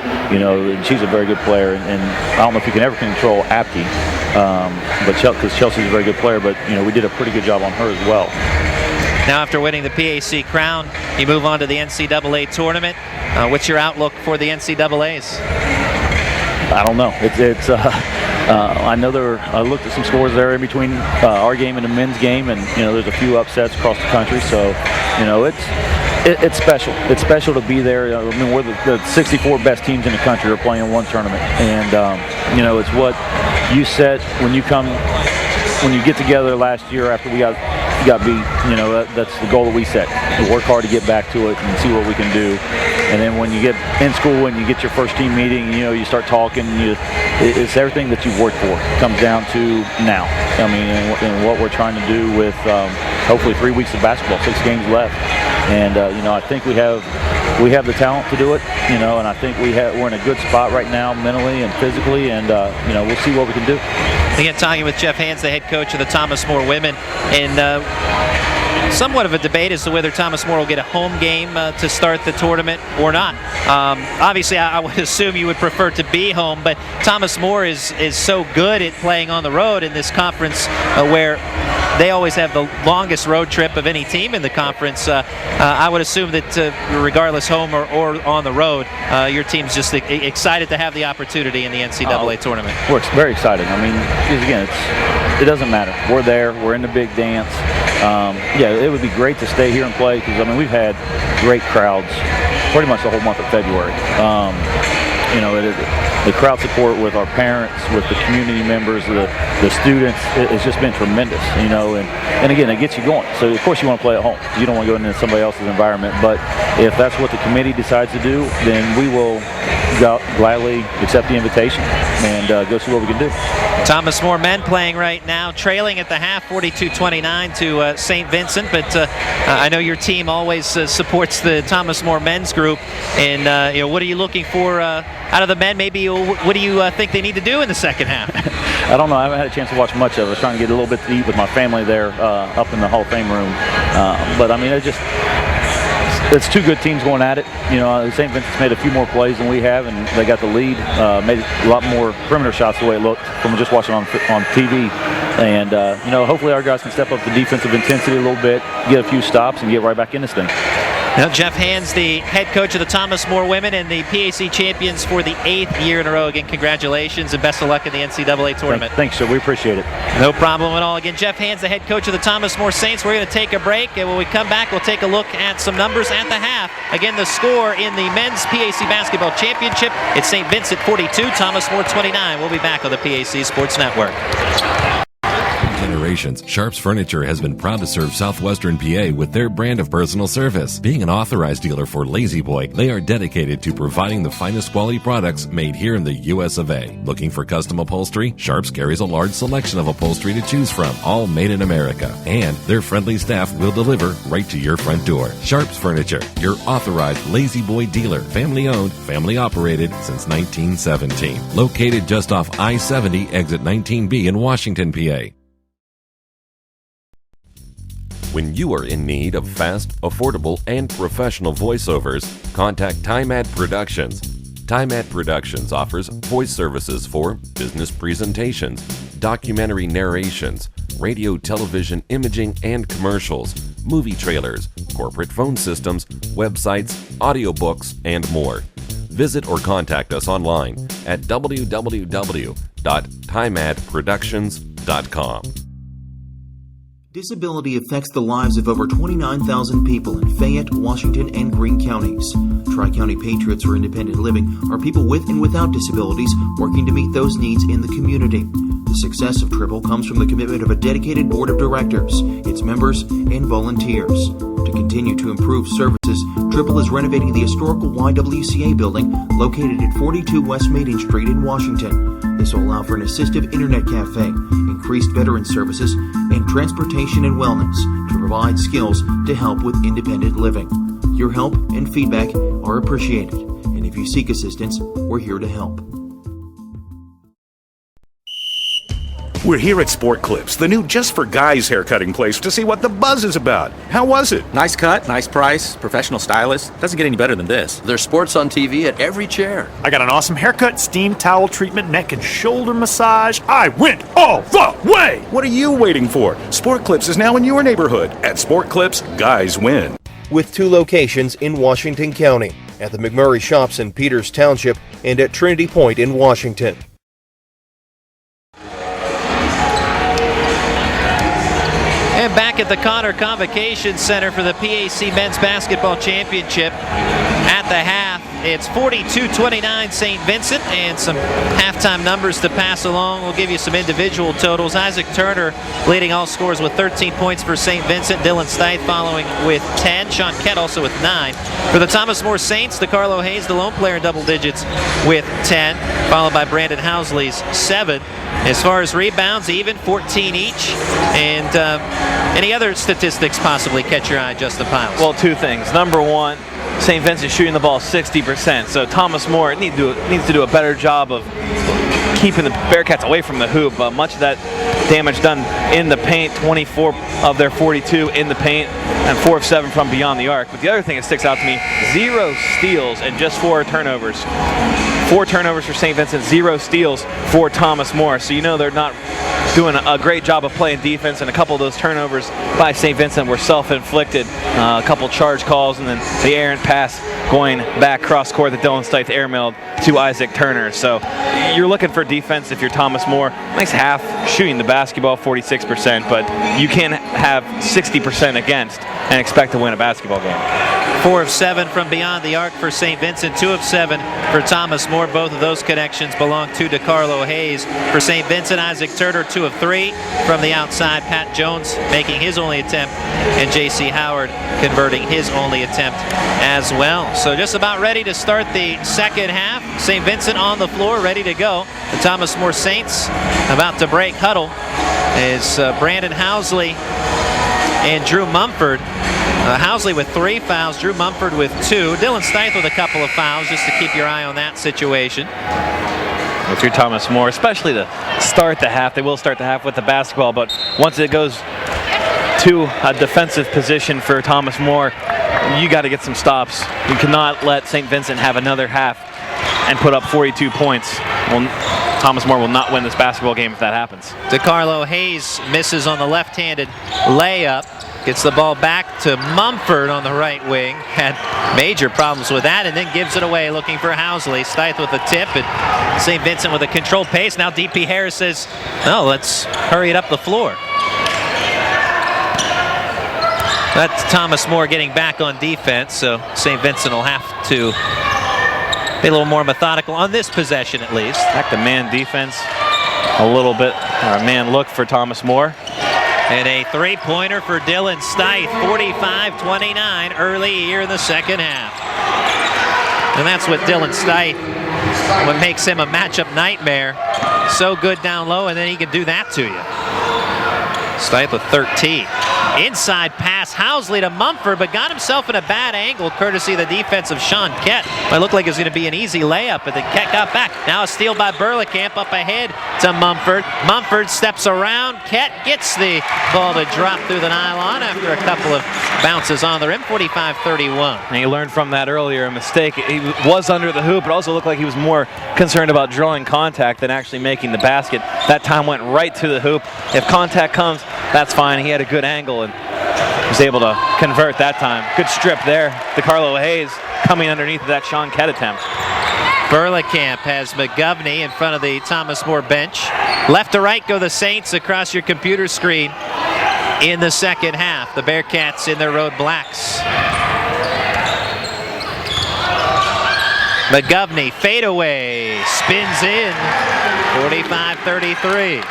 she's a very good player, and I don't know if you can ever control Apke, but because Chelsea's a very good player, but we did a pretty good job on her as well. Now, after winning the PAC crown, you move on to the NCAA tournament. What's your outlook for the NCAAs? I don't know. I know I looked at some scores there in between our game and the men's game, and there's a few upsets across the country. So, it's special. It's special to be there. I mean, we're the 64 best teams in the country are playing in one tournament, and it's what you said when you get together last year after we got beat. That's the goal that we set. To work hard to get back to it and see what we can do. And then when you get in school and you get your first team meeting, you start talking. It's everything that you've worked for. It comes down to now. I mean, and what we're trying to do with hopefully 3 weeks of basketball, 6 games left. And I think we have the talent to do it. And I think we're in a good spot right now, mentally and physically. And we'll see what we can do. Again, talking with Jeff Hands, the head coach of the Thomas More women, and somewhat of a debate as to whether Thomas More will get a home game to start the tournament or not. Obviously, I would assume you would prefer to be home, but Thomas More is so good at playing on the road in this conference where they always have the longest road trip of any team in the conference. I would assume that regardless home or on the road, your team's just excited to have the opportunity in the NCAA tournament. We're very excited. I mean, because again, it doesn't matter. We're there. We're in the big dance. It would be great to stay here and play because, I mean, we've had great crowds pretty much the whole month of February. The crowd support with our parents, with the community members, the students, it's just been tremendous, and again, it gets you going. So, of course, you want to play at home. You don't want to go into somebody else's environment, but if that's what the committee decides to do, then we will gladly accept the invitation and go see what we can do. Thomas More men playing right now, trailing at the half, 42-29 to St. Vincent. But I know your team always supports the Thomas More men's group. And what are you looking for out of the men? Maybe what do you think they need to do in the second half? I don't know. I haven't had a chance to watch much of it. I was trying to get a little bit to eat with my family there up in the Hall of Fame room. But I mean, it's two good teams going at it. St. Vincent's made a few more plays than we have, and they got the lead. Made a lot more perimeter shots the way it looked from just watching on TV. And, hopefully our guys can step up the defensive intensity a little bit, get a few stops, and get right back in this thing. Now, Jeff Hands, the head coach of the Thomas More women and the PAC champions for the 8th year in a row. Again, congratulations and best of luck in the NCAA tournament. Thanks, sir. We appreciate it. No problem at all. Again, Jeff Hands, the head coach of the Thomas More Saints. We're going to take a break, and when we come back, we'll take a look at some numbers at the half. Again, the score in the men's PAC basketball championship, it's St. Vincent 42, Thomas More 29. We'll be back on the PAC Sports Network. Generations, Sharps Furniture has been proud to serve southwestern PA with their brand of personal service. Being an authorized dealer for Lazy Boy, they are dedicated to providing the finest quality products made here in the US of A. Looking for custom upholstery? Sharps carries a large selection of upholstery to choose from, all made in America. And their friendly staff will deliver right to your front door. Sharps Furniture, your authorized Lazy Boy dealer. Family owned, family operated since 1917. Located just off I-70, exit 19B in Washington, PA. When you are in need of fast, affordable, and professional voiceovers, contact TimeAd Productions. TimeAd Productions offers voice services for business presentations, documentary narrations, radio, television, imaging, and commercials, movie trailers, corporate phone systems, websites, audiobooks, and more. Visit or contact us online at www.timeadproductions.com. Disability affects the lives of over 29,000 people in Fayette, Washington, and Greene counties. Tri-County Patriots for Independent Living are people with and without disabilities working to meet those needs in the community. The success of Triple comes from the commitment of a dedicated board of directors, its members, and volunteers. To continue to improve services, Triple is renovating the historical YWCA building located at 42 West Maiden Street in Washington. This will allow for an assistive internet cafe, increased veteran services, and transportation and wellness to provide skills to help with independent living. Your help and feedback are appreciated, and if you seek assistance, we're here to help. We're here at Sport Clips, the new just for guys haircutting place, to see what the buzz is about. How was it? Nice cut, nice price, professional stylist. Doesn't get any better than this. There's sports on TV at every chair. I got an awesome haircut, steam towel treatment, neck and shoulder massage. I went all the way! What are you waiting for? Sport Clips is now in your neighborhood. At Sport Clips, guys win. With 2 locations in Washington County, at the McMurray Shops in Peters Township and at Trinity Point in Washington. back at the Connor Convocation Center for the PAC Men's Basketball Championship. At the half, it's 42-29 St. Vincent, and some halftime numbers to pass along. We'll give you some individual totals. Isaac Turner leading all scores with 13 points for St. Vincent. Dylan Stith following with 10. Sean Kett also with 9. For the Thomas More Saints, DeCarlo Hayes, the lone player in double digits with 10, followed by Brandon Housley's 7. As far as rebounds, even 14 each. And any other statistics possibly catch your eye, Justin Piles? Well, two things. Number one, St. Vincent shooting the ball 60%. So Thomas More needs to do a better job of keeping the Bearcats away from the hoop. Much of that damage done in the paint, 24 of their 42 in the paint, and 4 of 7 from beyond the arc. But the other thing that sticks out to me, 0 steals and just 4 turnovers. 4 turnovers for St. Vincent, 0 steals for Thomas More. So you know they're not doing a great job of playing defense, and a couple of those turnovers by St. Vincent were self-inflicted. A couple charge calls, and then the errant pass going back cross-court that Dylan Stith airmailed to Isaac Turner. So you're looking for defense if you're Thomas More. Nice half shooting the basketball, 46%, but you can't have 60% against and expect to win a basketball game. 4 of 7 from beyond the arc for St. Vincent, 2 of 7 for Thomas More. Both of those connections belong to DeCarlo Hayes. For St. Vincent, Isaac Turner, 2 of 3 from the outside. Pat Jones making his only attempt, and J.C. Howard converting his only attempt as well. So just about ready to start the second half. St. Vincent on the floor, ready to go. The Thomas More Saints about to break huddle is Brandon Housley and Drew Mumford. Housley with 3 fouls, Drew Mumford with 2. Dylan Stith with a couple of fouls, just to keep your eye on that situation. If you're Thomas More, especially to start the half, they will start the half with the basketball, but once it goes to a defensive position for Thomas More, you got to get some stops. You cannot let St. Vincent have another half and put up 42 points. Well, Thomas More will not win this basketball game if that happens. DeCarlo Hayes misses on the left-handed layup. Gets the ball back to Mumford on the right wing. Had major problems with that, and then gives it away looking for Housley. Stith with a tip, and St. Vincent with a controlled pace. Now DP Harris says, oh, let's hurry it up the floor. That's Thomas More getting back on defense, so St. Vincent will have to be a little more methodical on this possession at least. Back to man defense a little bit, or a man look for Thomas More. And a three-pointer for Dylan Stith, 45-29 early here in the second half. And that's what Dylan Stith, what makes him a matchup nightmare. So good down low, and then he can do that to you. Stith with 13. Inside pass, Housley to Mumford, but got himself in a bad angle courtesy of the defense of Sean Kett. It looked like it was going to be an easy layup, but then Kett got back. Now a steal by Burlekamp up ahead to Mumford. Mumford steps around. Kett gets the ball to drop through the nylon after a couple of bounces on the rim, 45-31. And he learned from that earlier, a mistake. He was under the hoop, but also looked like he was more concerned about drawing contact than actually making the basket. That time went right to the hoop. If contact comes, that's fine. He had a good angle and was able to convert that time. Good strip there. DeCarlo Hayes coming underneath that Sean Kett attempt. Burlekamp has McGovney in front of the Thomas More bench. Left to right go the Saints across your computer screen in the second half. The Bearcats in their road blacks. McGovney fadeaway, spins in, 45-33.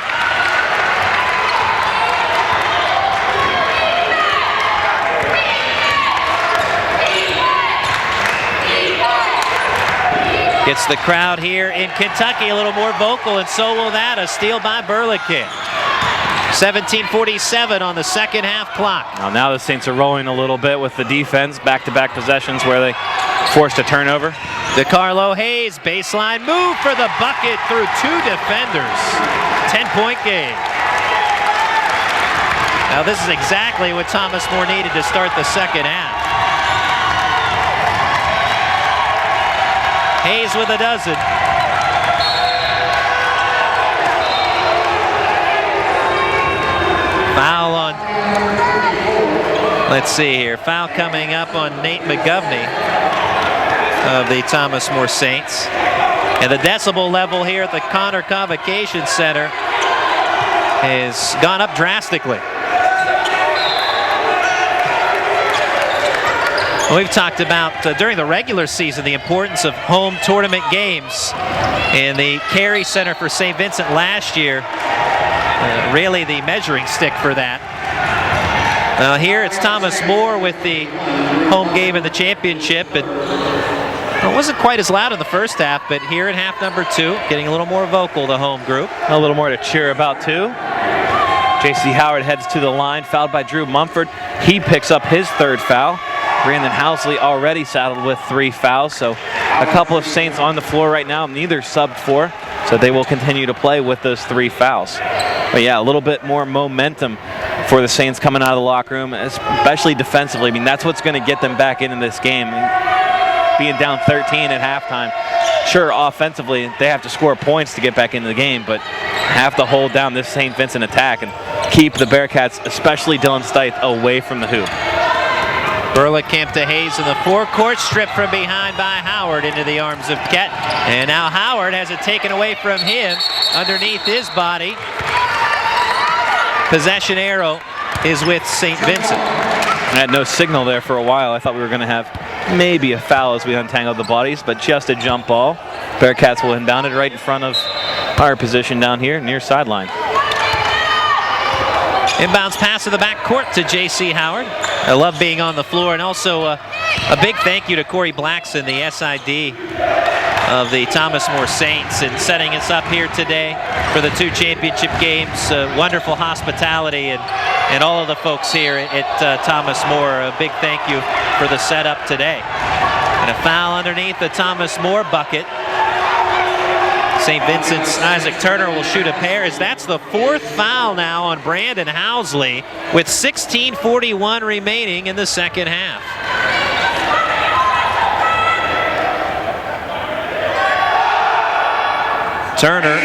Gets the crowd here in Kentucky a little more vocal, and so will that. A steal by Burlekamp. 17:47 on the second half clock. Now the Saints are rolling a little bit with the defense. Back-to-back possessions where they forced a turnover. DeCarlo Hayes, baseline move for the bucket through 2 defenders. 10-point game. Now this is exactly what Thomas More needed to start the second half. Hayes with a dozen. Foul on, let's see here, foul coming up on Nate McGovney of the Thomas More Saints. And the decibel level here at the Connor Convocation Center has gone up drastically. We've talked about during the regular season the importance of home tournament games, and the Carey Center for St. Vincent last year really the measuring stick for that. Here it's Thomas More with the home game in the championship, and it wasn't quite as loud in the first half, but here at half number 2, getting a little more vocal, the home group. A little more to cheer about too. J.C. Howard heads to the line, fouled by Drew Mumford. He picks up his 3rd foul. Brandon Housley already saddled with 3 fouls, so a couple of Saints on the floor right now, neither subbed for, so they will continue to play with those 3 fouls. But yeah, a little bit more momentum for the Saints coming out of the locker room, especially defensively. I mean, that's what's going to get them back into this game. Being down 13 at halftime, sure, offensively, they have to score points to get back into the game, but have to hold down this St. Vincent attack and keep the Bearcats, especially Dylan Stith, away from the hoop. Burlingame to Hayes in the forecourt, stripped from behind by Howard into the arms of Kett. And now Howard has it taken away from him underneath his body. Possession arrow is with St. Vincent. I had no signal there for a while. I thought we were going to have maybe a foul as we untangled the bodies, but just a jump ball. Bearcats will inbound it right in front of our position down here near sideline. Inbounds pass to the back court to J.C. Howard. I love being on the floor, and also a big thank you to Corey Blackson, the SID of the Thomas More Saints, and setting us up here today for the 2 championship games. Wonderful hospitality, and all of the folks here at Thomas More. A big thank you for the setup today. And a foul underneath the Thomas More bucket. St. Vincent's Isaac Turner will shoot a pair, as that's the 4th foul now on Brandon Housley with 16:41 remaining in the second half. Turner,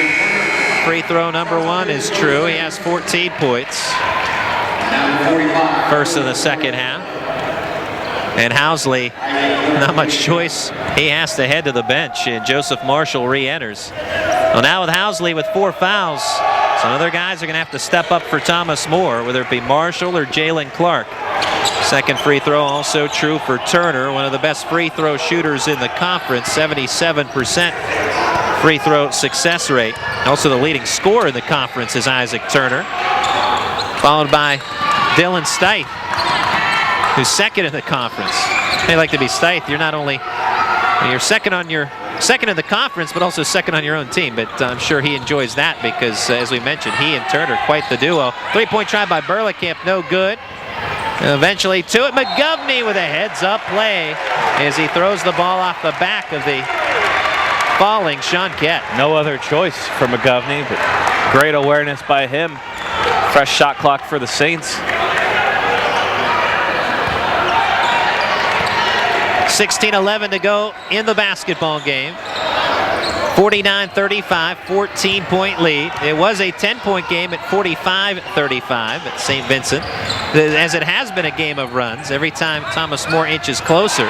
free throw number 1 is true. He has 14 points. First in the second half. And Housley, not much choice. He has to head to the bench, and Joseph Marshall re-enters. Well, now with Housley with 4 fouls, some other guys are going to have to step up for Thomas More, whether it be Marshall or Jalen Clark. Second free throw also true for Turner, one of the best free throw shooters in the conference, 77% free throw success rate. Also the leading scorer in the conference is Isaac Turner, followed by Dylan Stith, who's second in the conference. They like to be Stith. You're not only second in the conference, but also second on your own team. But I'm sure he enjoys that because, as we mentioned, he and Turner quite the duo. 3-point try by Burlingame, no good. Eventually to it, McGovney with a heads-up play as he throws the ball off the back of the falling Sean Kett. No other choice for McGovney, but great awareness by him. Fresh shot clock for the Saints. 16:11 to go in the basketball game. 49-35, 14-point lead. It was a 10-point game at 45-35 at St. Vincent, as it has been a game of runs. Every time Thomas More inches closer.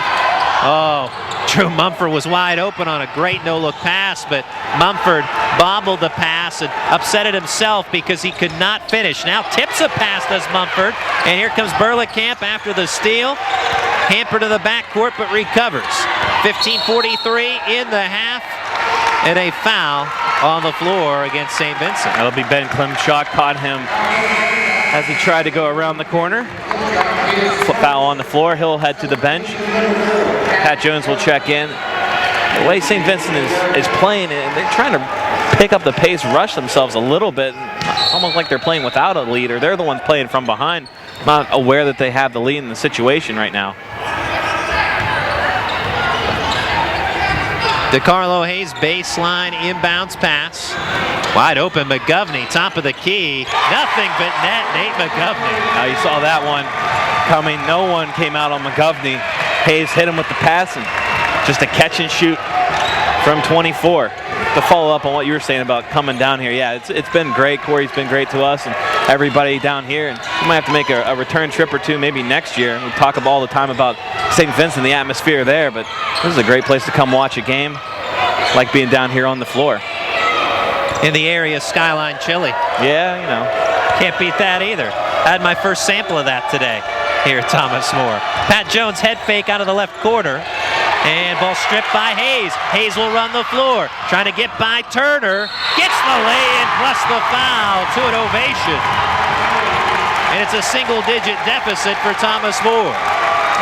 Oh, Drew Mumford was wide open on a great no-look pass, but Mumford bobbled the pass and upset it himself because he could not finish. Now tips a pass, does Mumford, and here comes Burlingame after the steal. Hamper to the backcourt, but recovers. 15:43 in the half, and a foul on the floor against St. Vincent. That'll be Ben Klimchuk, caught him as he tried to go around the corner. Foul on the floor, he'll head to the bench. Pat Jones will check in. The way St. Vincent is playing, they're trying to pick up the pace, rush themselves a little bit. It's almost like they're playing without a lead, or they're the ones playing from behind, not aware that they have the lead in the situation right now. DeCarlo Hayes baseline inbounds pass. Wide open McGovney, top of the key. Nothing but net, Nate McGovney. You saw that one coming. No one came out on McGovney. Hayes hit him with the pass, and just a catch and shoot from 24. To follow up on what you were saying about coming down here, yeah, it's been great. Corey's been great to us and everybody down here, and we might have to make a return trip or two maybe next year. We talk all the time about St. Vincent, the atmosphere there, but this is a great place to come watch a game, like being down here on the floor. In the area, Skyline Chili. Yeah, you know. Can't beat that either. I had my first sample of that today. here at Thomas More. Pat Jones head fake out of the left corner. And ball stripped by Hayes. Hayes will run the floor. Trying to get by Turner. Gets the lay-in plus the foul to an ovation. And it's a single-digit deficit for Thomas More.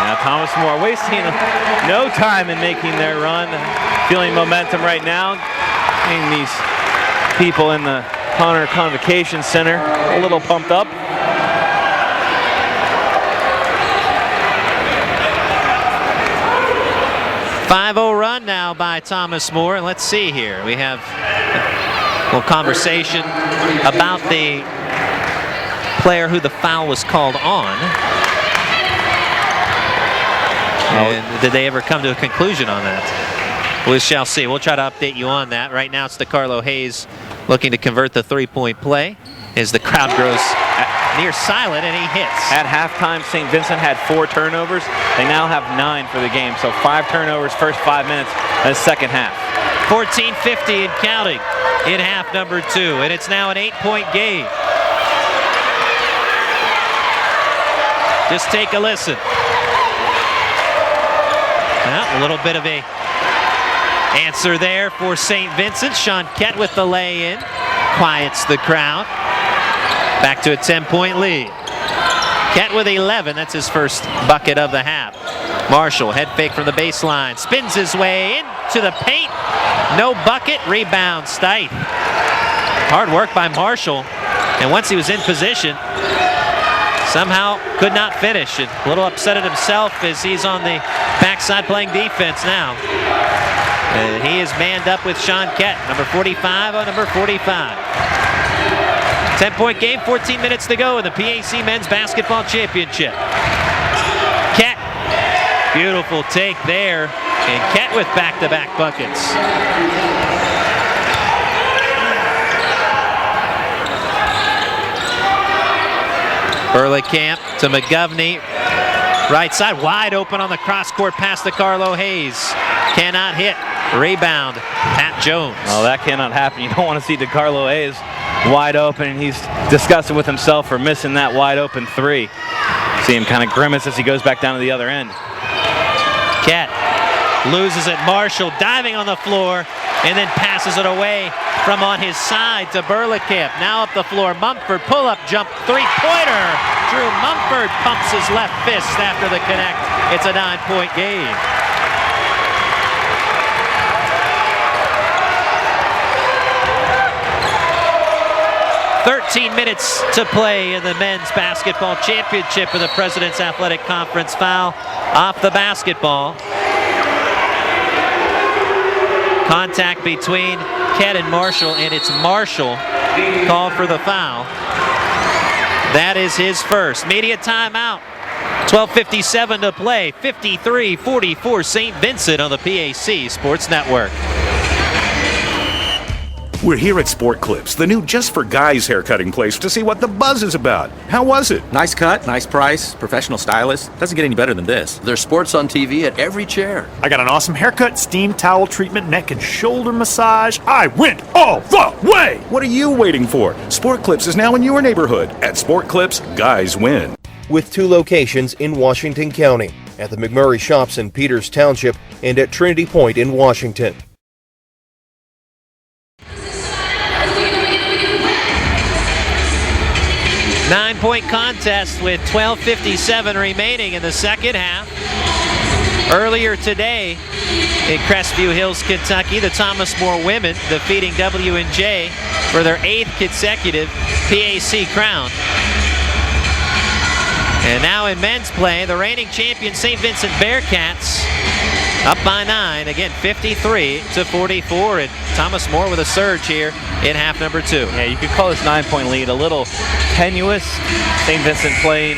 Now Thomas More wasting no time in making their run. Feeling momentum right now. Seeing these people in the Connor Convocation Center a little pumped up. .5-0 run now by Thomas More. And let's see here. We have a little conversation about the player who the foul was called on. And did they ever come to a conclusion on that? We shall see. We'll try to update you on that. Right now it's DeCarlo Hayes looking to convert the three-point play as the crowd grows near silent and he hits. At halftime, St. Vincent had 4 turnovers. They now have 9 for the game. So 5 turnovers first 5 minutes of the second half. 14:50 and counting in half number 2. And it's now an 8-point game. Just take a listen. Well, a little bit of a answer there for St. Vincent. Sean Kett with the lay-in. Quiets the crowd. Back to a 10-point lead. Kett with 11. That's his first bucket of the half. Marshall, head fake from the baseline. Spins his way into the paint. No bucket. Rebound, Stite. Hard work by Marshall. And once he was in position, somehow could not finish. And a little upset at himself as he's on the backside playing defense now. He is manned up with Sean Kett, number 45 on number 45. 10-point game, 14 minutes to go in the PAC Men's Basketball Championship. Kett, beautiful take there, and Kett with back-to-back buckets. Burleycamp to McGovney. Right side, wide open on the cross-court pass to Carlo Hayes. Cannot hit. Rebound, Pat Jones. Oh, that cannot happen. You don't want to see DeCarlo Hayes wide open, and he's disgusted with himself for missing that wide open 3. See him kind of grimace as he goes back down to the other end. Kett loses it. Marshall diving on the floor and then passes it away from on his side to Burleycamp. Now up the floor, Mumford pull-up jump three-pointer. Drew Mumford pumps his left fist after the connect. It's a 9-point game. .13 minutes to play in the Men's Basketball Championship with the President's Athletic Conference foul off the basketball. Contact between Kett and Marshall, and it's Marshall called for the foul. That is his first. Media timeout. 12:57 to play. 53-44 St. Vincent on the PAC Sports Network. We're here at Sport Clips, the new just for guys haircutting place, to see what the buzz is about. How was it? Nice cut, nice price, professional stylist. Doesn't get any better than this. There's sports on TV at every chair. I got an awesome haircut, steam towel treatment, neck and shoulder massage. I went all the way! What are you waiting for? Sport Clips is now in your neighborhood. At Sport Clips, guys win. With 2 locations in Washington County, at the McMurray Shops in Peters Township and at Trinity Point in Washington. Nine-point contest with 12:57 remaining in the second half. Earlier today in Crestview Hills, Kentucky, the Thomas More women defeating W&J for their 8th consecutive PAC crown. And now in men's play, the reigning champion St. Vincent Bearcats up by 9, again 53-44, and Thomas More with a surge here in half number 2. Yeah, you could call this 9-point lead a little tenuous. St. Vincent playing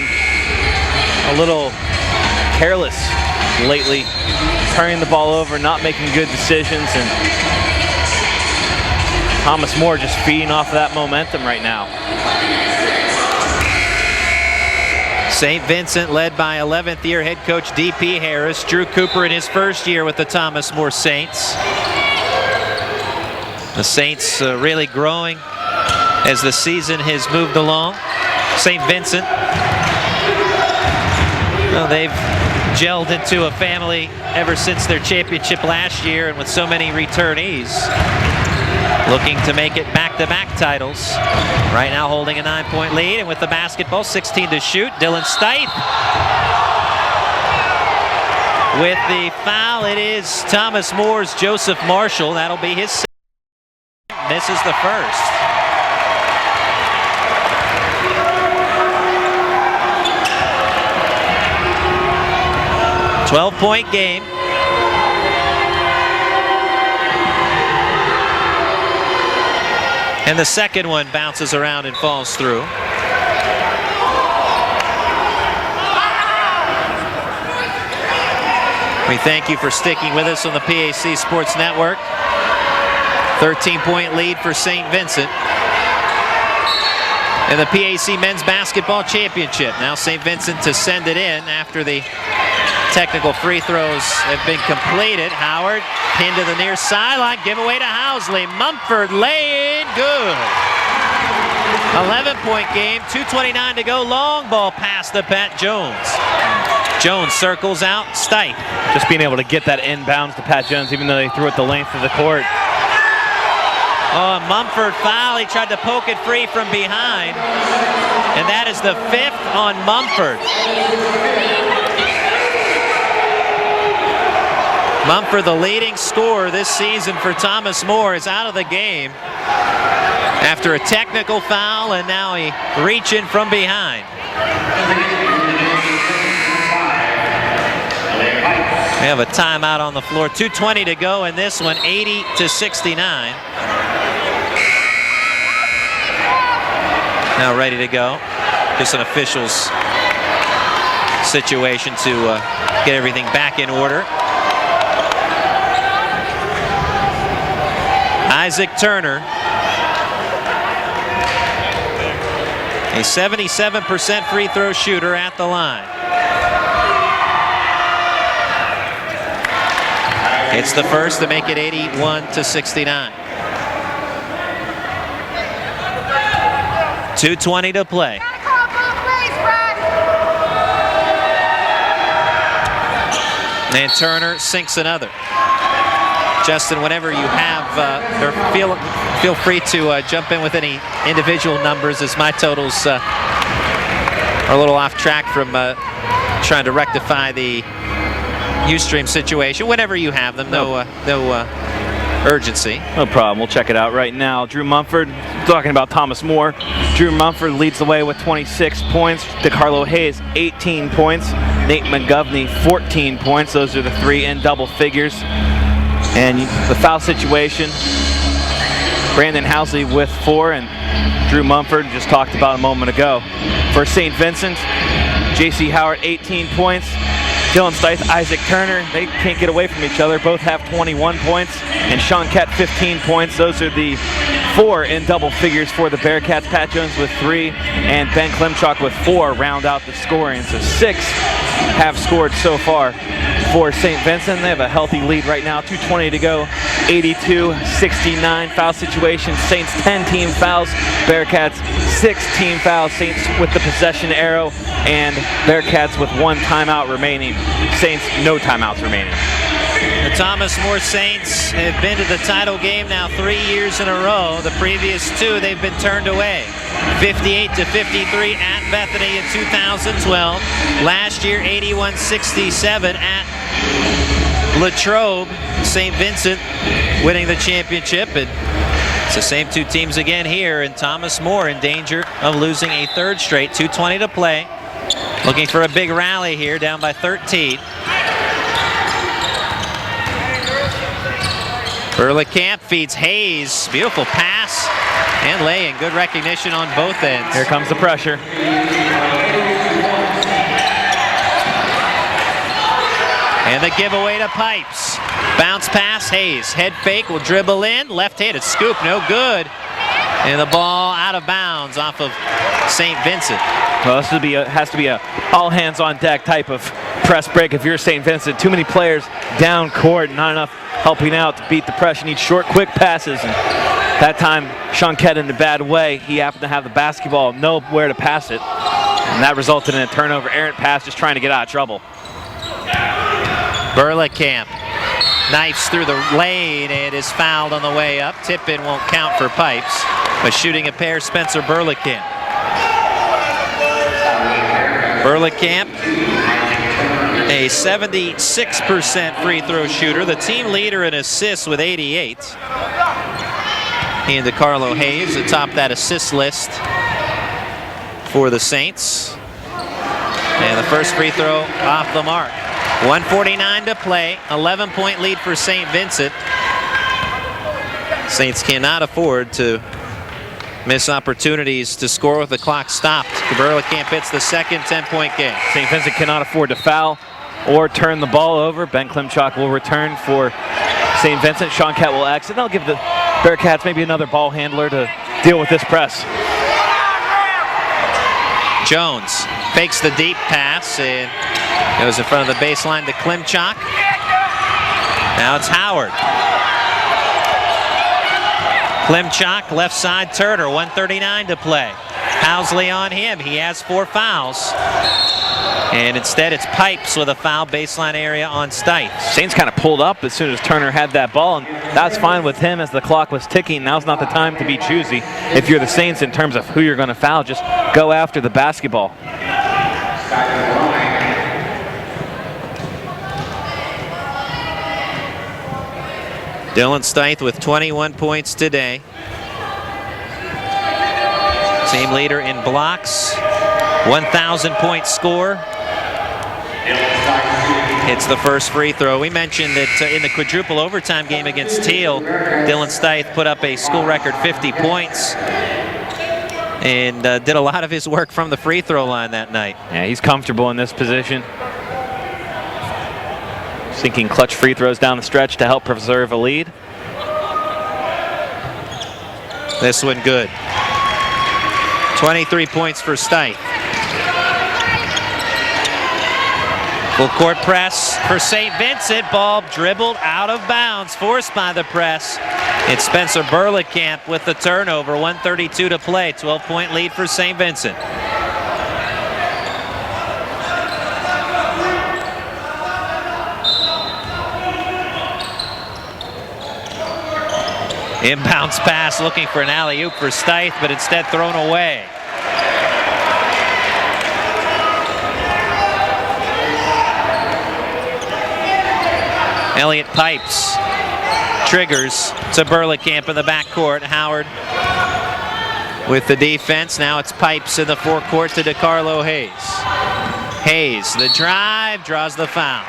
a little careless lately, turning the ball over, not making good decisions, and Thomas More just feeding off of that momentum right now. St. Vincent led by 11th year head coach D.P. Harris. Drew Cooper in his first year with the Thomas More Saints. The Saints really growing as the season has moved along. St. Vincent Well, they've gelled into a family ever since their championship last year, and with so many returnees looking to make it back-to-back titles. Right now holding a 9-point lead, and with the basketball, 16 to shoot. Dylan Stith with the foul. It is Thomas Moore's Joseph Marshall. That'll be his second. Misses the first. A 12-point game. And the second one bounces around and falls through. We thank you for sticking with us on the PAC Sports Network. 13-point lead for St. Vincent in the PAC Men's Basketball Championship. Now St. Vincent to send it in after the technical free throws have been completed. Howard pinned to the near sideline. Giveaway to Housley. Mumford laying good. 11-point game. 2:29 to go. Long ball pass to Pat Jones. Jones circles out. Stith. Just being able to get that inbounds to Pat Jones, even though they threw it the length of the court. Oh, Mumford foul. He tried to poke it free from behind. And that is the 5th on Mumford. Mumford, the leading scorer this season for Thomas More, is out of the game after a technical foul, and now he reaching from behind. We have a timeout on the floor. 2:20 to go in this one, 80-69. Now ready to go. Just an officials situation to get everything back in order. Isaac Turner, a 77% free throw shooter at the line. It's the first to make it 81-69. 2:20 to play. And Turner sinks another. Justin, whenever you have, or feel free to jump in with any individual numbers, as my totals are a little off track from trying to rectify the Ustream situation. Whenever you have them, no urgency. No problem. We'll check it out right now. Drew Mumford, talking about Thomas More. Drew Mumford leads the way with 26 points. DeCarlo Hayes, 18 points. Nate McGovney, 14 points. Those are the three in double figures. And the foul situation, Brandon Housley with 4, and Drew Mumford just talked about a moment ago. For St. Vincent, J.C. Howard, 18 points. Dylan Stith, Isaac Turner, they can't get away from each other. Both have 21 points. And Sean Kett, 15 points. Those are the 4 in double figures for the Bearcats. Pat Jones with 3, and Ben Klimchuk with 4 round out the scoring. So 6 have scored so far for St. Vincent. They have a healthy lead right now. 2:20 to go. 82-69 foul situation. Saints 10 team fouls. Bearcats 6 team fouls. Saints with the possession arrow, and Bearcats with 1 timeout remaining. Saints no timeouts remaining. The Thomas More Saints have been to the title game now 3 years in a row. The previous 2 they've been turned away. 58-53 at Bethany in 2012. Last year 81-67 at Latrobe. St. Vincent winning the championship, and it's the same 2 teams again here, and Thomas More in danger of losing a 3rd straight. 2:20 to play. Looking for a big rally here, down by 13. Burlekamp feeds Hayes. Beautiful pass and laying. Good recognition on both ends. Here comes the pressure. And the giveaway to Pipes. Bounce pass, Hayes. Head fake, will dribble in. Left-handed scoop, no good. And the ball out of bounds off of St. Vincent. Well, this has to be a all-hands-on-deck type of press break if you're St. Vincent. Too many players down court, not enough helping out to beat the pressure. Need short, quick passes. And that time, Sean Kett in a bad way. He happened to have the basketball, nowhere to pass it. And that resulted in a turnover, errant pass, just trying to get out of trouble. Burlacamp knifes through the lane and is fouled on the way up. Tip-in won't count for Pipes, but shooting a pair, Spencer Burlacamp. Burlacamp, a 76% free throw shooter, the team leader in assists with 88. And DeCarlo Hayes atop that assist list for the Saints. And the first free throw off the mark. 1:49 to play, 11-point lead for St. Vincent. Saints cannot afford to miss opportunities to score with the clock stopped. Burlacamp hits the second 10-point game. St. Vincent cannot afford to foul or turn the ball over. Ben Klimchuk will return for St. Vincent. Sean Kett will exit. They'll give the Bearcats maybe another ball handler to deal with this press. Jones fakes the deep pass and goes in front of the baseline to Klimchuk. Now it's Howard. Klimchuk, left side Turner, 1:39 to play. Housley on him, he has 4 fouls. And instead it's Pipes with a foul baseline area on Stite. Saints kind of pulled up as soon as Turner had that ball, and that's fine with him as the clock was ticking. Now's not the time to be choosy. If you're the Saints in terms of who you're going to foul, just go after the basketball. Dylan Stite with 21 points today. Team leader in blocks, 1,000-point score. Hits the first free throw. We mentioned that in the quadruple overtime game against Teal, Dylan Stite put up a school record 50 points and did a lot of his work from the free throw line that night. Yeah, he's comfortable in this position. Sinking clutch free throws down the stretch to help preserve a lead. This one good. 23 points for Stite. Full court press for St. Vincent. Ball dribbled out of bounds, forced by the press. It's Spencer Burlacamp with the turnover. 1:32 to play. 12-point lead for St. Vincent. Inbounds pass looking for an alley-oop for Stite, but instead thrown away. Elliott Pipes triggers to Burlacamp in the backcourt. Howard with the defense. Now it's Pipes in the forecourt to DeCarlo Hayes. Hayes, the drive, draws the foul.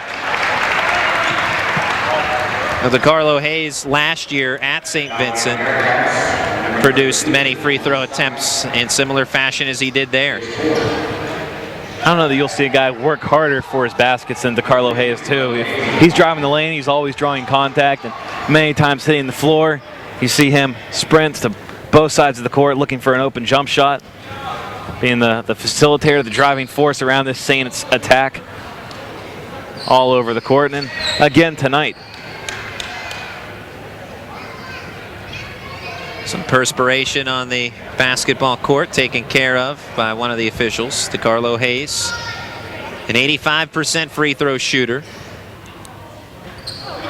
DeCarlo Hayes last year at St. Vincent produced many free throw attempts in similar fashion as he did there. I don't know that you'll see a guy work harder for his baskets than DeCarlo Hayes too. If he's driving the lane, he's always drawing contact and many times hitting the floor. You see him sprint to both sides of the court looking for an open jump shot. Being the facilitator, the driving force around this Saints attack all over the court. And again tonight. Some perspiration on the basketball court taken care of by one of the officials, DeCarlo Hayes. An 85% free throw shooter.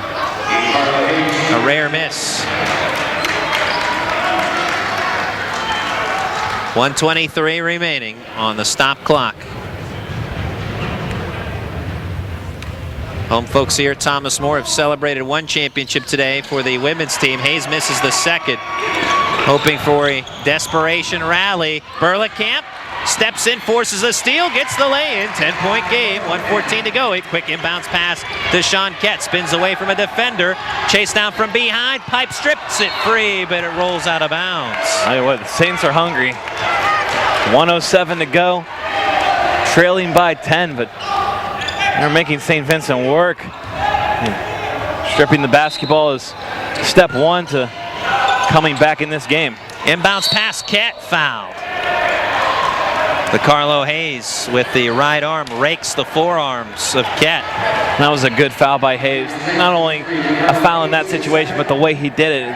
A rare miss. 1:23 remaining on the stop clock. Home folks here, Thomas More, have celebrated one championship today for the women's team. Hayes misses the second, hoping for a desperation rally. Burlacamp steps in, forces a steal, gets the lay-in. 10-point game, 1:14 to go. A quick inbounds pass to Sean Kett, spins away from a defender, chased down from behind. Pipe strips it free, but it rolls out of bounds. I tell you what, the Saints are hungry. 1:07 to go, trailing by 10, but they're making St. Vincent work. And stripping the basketball is step one to coming back in this game. Inbounds pass, Kett fouled. DeCarlo Hayes with the right arm rakes the forearms of Ket. That was a good foul by Hayes. Not only a foul in that situation, but the way he did it,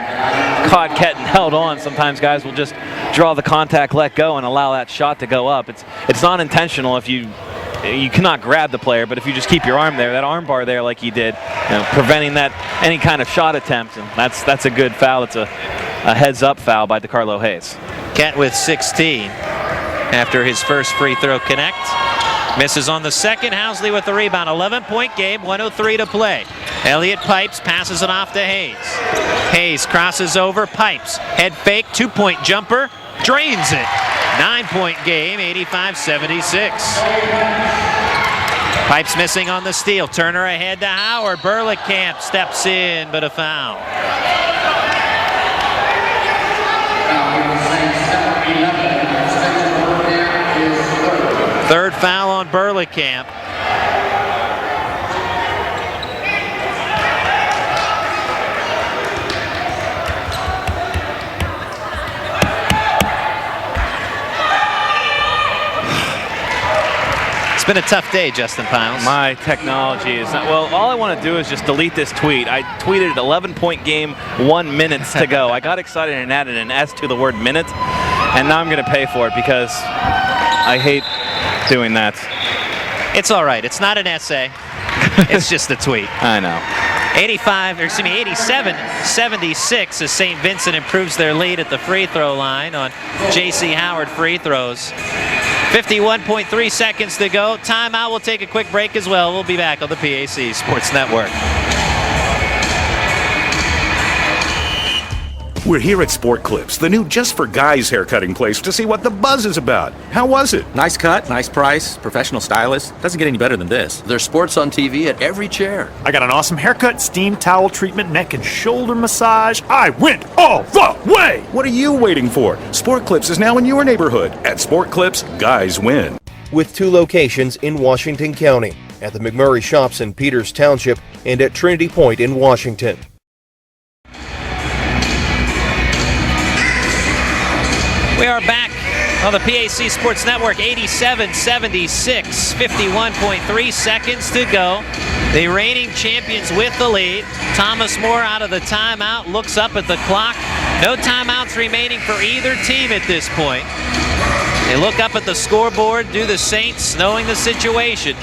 caught Ket and held on. Sometimes guys will just draw the contact, let go, and allow that shot to go up. It's not intentional if you cannot grab the player, but if you just keep your arm there, that arm bar there like he did, preventing that any kind of shot attempt, and that's a good foul. It's a heads-up foul by DeCarlo Hayes. Ket with 16 after his first free throw connect. Misses on the second. Housley with the rebound. 11-point game, 1:03 to play. Elliott pipes, passes it off to Hayes. Hayes crosses over, pipes. Head fake, 2-point jumper, drains it. 9-point game, 85-76. Pipes missing on the steal. Turner ahead to Howard. Burlekamp steps in, but a foul. Third foul on Burlekamp. It's been a tough day, Justin Piles. My technology is not, well, all I want to do is just delete this tweet. I tweeted 11-point game, 1 minute to go. I got excited and added an S to the word minute, and now I'm going to pay for it because I hate doing that. It's all right. It's not an essay. It's just a tweet. I know. 87-76 as St. Vincent improves their lead at the free throw line on J.C. Howard free throws. 51.3 seconds to go. Timeout. We'll take a quick break as well. We'll be back on the PAC Sports Network. We're here at Sport Clips, the new just for guys haircutting place, to see what the buzz is about. How was it? Nice cut, nice price, professional stylist. Doesn't get any better than this. There's sports on TV at every chair. I got an awesome haircut, steam towel treatment, neck and shoulder massage. I went all the way! What are you waiting for? Sport Clips is now in your neighborhood. At Sport Clips, guys win. With 2 locations in Washington County, at the McMurray Shops in Peters Township and at Trinity Point in Washington. We are back on the PAC Sports Network. 87-76, 51.3 seconds to go. The reigning champions with the lead. Thomas More out of the timeout, looks up at the clock. No timeouts remaining for either team at this point. They look up at the scoreboard, do the Saints, knowing the situation.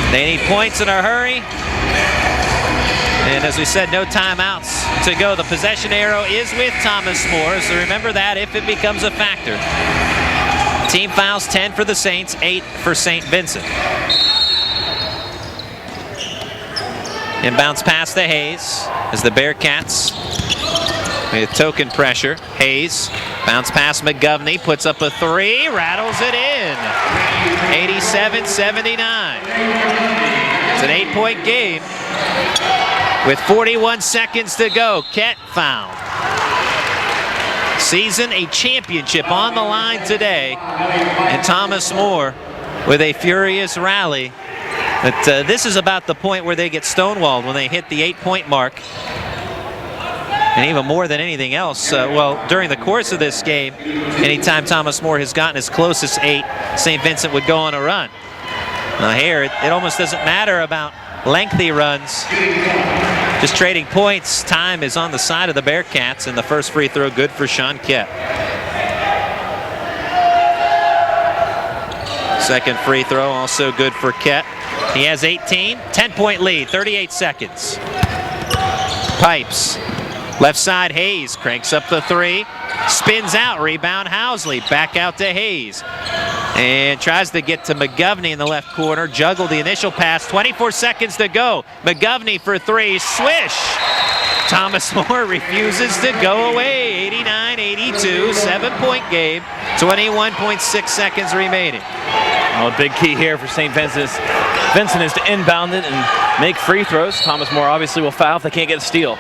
They need points in a hurry. And as we said, no timeouts to go. The possession arrow is with Thomas More, so remember that if it becomes a factor. Team fouls, 10 for the Saints, 8 for St. Vincent. Inbounds pass to Hayes as the Bearcats with token pressure. Hayes, bounce pass McGovney, puts up a 3, rattles it in. 87-79. It's an 8-point game. With 41 seconds to go, Ket fouled. Season a championship on the line today. And Thomas More with a furious rally. But this is about the point where they get stonewalled when they hit the 8-point mark. And even more than anything else, well, during the course of this game, anytime Thomas More has gotten as close as 8, St. Vincent would go on a run. Now here, it almost doesn't matter about lengthy runs. Just trading points. Time is on the side of the Bearcats, and the first free throw good for Sean Ket. Second free throw also good for Ket. He has 18, 10-point lead, 38 seconds. Pipes. Left side, Hayes cranks up the 3. Spins out, rebound Housley. Back out to Hayes. And tries to get to McGovney in the left corner. Juggled the initial pass. 24 seconds to go. McGovney for 3. Swish! Thomas More refuses to go away. 89-82. 7-point game. 21.6 seconds remaining. Well, a big key here for St. Vincent is to inbound it and make free throws. Thomas More obviously will foul if they can't get a steal.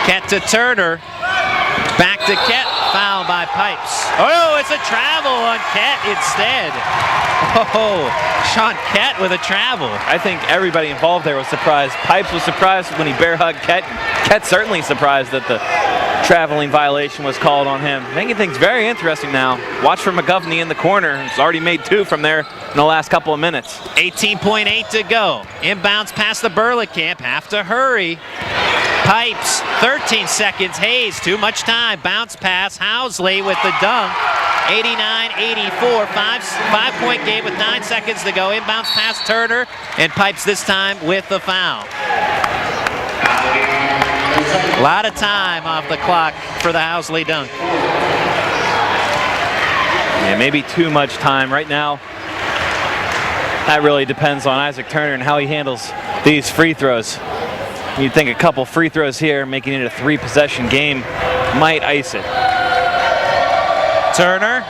Ket to Turner. Back to Ket. Foul by Pipes. Oh, it's a travel on Ket instead. Oh, Sean Ket with a travel. I think everybody involved there was surprised. Pipes was surprised when he bear hugged Ket. Ket certainly surprised that the traveling violation was called on him. Making things very interesting now. Watch for McGovney in the corner. He's already made 2 from there in the last couple of minutes. 18.8 to go. Inbounds past the Burleycamp. Have to hurry. Pipes, 13 seconds. Hayes, too much time. Bounce pass. Housley with the dunk. 89-84. 5-point game with 9 seconds to go. Inbounds past Turner, and Pipes this time with the foul. A lot of time off the clock for the Housley dunk. Yeah, maybe too much time right now. That really depends on Isaac Turner and how he handles these free throws. You'd think a couple free throws here, making it a 3-possession game, might ice it. Turner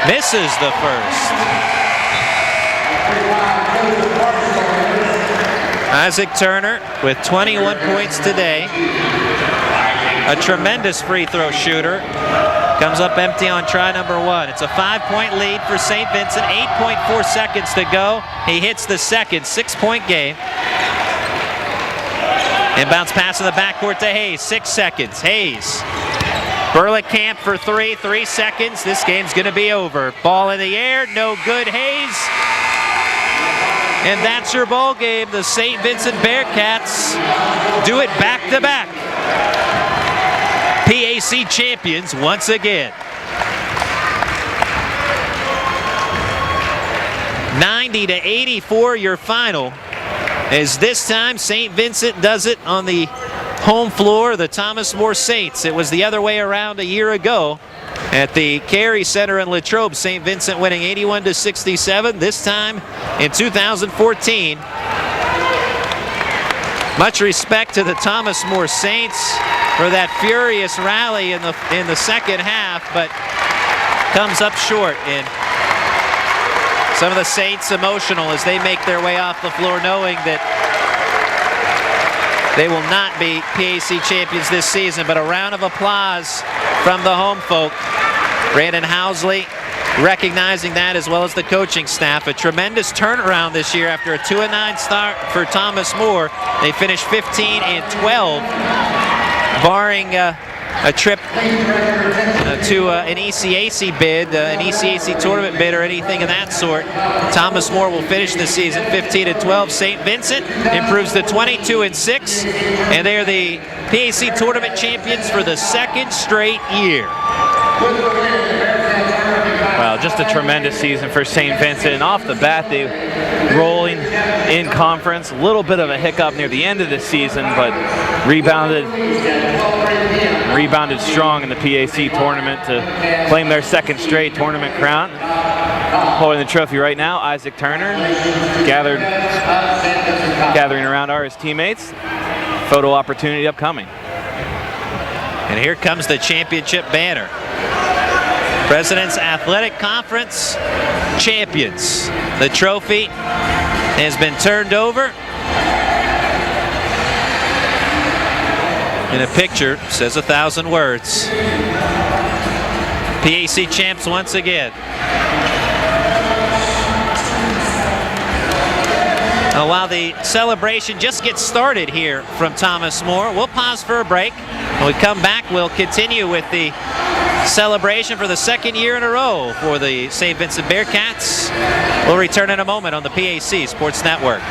misses the first. Isaac Turner with 21 points today. A tremendous free throw shooter. Comes up empty on try number 1. It's a 5-point lead for St. Vincent. 8.4 seconds to go. He hits the second 6-point game. Inbounds pass in the backcourt to Hayes. 6 seconds. Hayes. Burleycamp for 3. 3 seconds. This game's going to be over. Ball in the air. No good. Hayes. And that's your ball game. The St. Vincent Bearcats do it back-to-back. PAC champions once again. 90-84 your final. As this time St. Vincent does it on the home floor, the Thomas More Saints. It was the other way around a year ago at the Carey Center in Latrobe. St. Vincent winning 81-67. This time in 2014. Much respect to the Thomas More Saints for that furious rally in the second half, but comes up short. And some of the Saints emotional as they make their way off the floor, knowing that they will not be PAC champions this season. But a round of applause from the home folk. Brandon Housley recognizing that, as well as the coaching staff. A tremendous turnaround this year after a 2-9 start for Thomas More. They finished 15-12, barring a trip to an ECAC bid, an ECAC tournament bid, or anything of that sort. Thomas More will finish the season 15-12. St. Vincent improves to 22-6, and they are the PAC tournament champions for the 2nd straight year. Well, just a tremendous season for St. Vincent. And off the bat, they rolling in conference. A little bit of a hiccup near the end of the season, but rebounded strong in the PAC tournament to claim their 2nd straight tournament crown. Holding the trophy right now, Isaac Turner, gathering around are his teammates. Photo opportunity upcoming. And here comes the championship banner. President's Athletic Conference champions. The trophy has been turned over. And a picture says 1,000 words. PAC champs once again. While the celebration just gets started here from Thomas More, we'll pause for a break. When we come back, we'll continue with the celebration for the 2nd year in a row for the St. Vincent Bearcats. We'll return in a moment on the PAC Sports Network.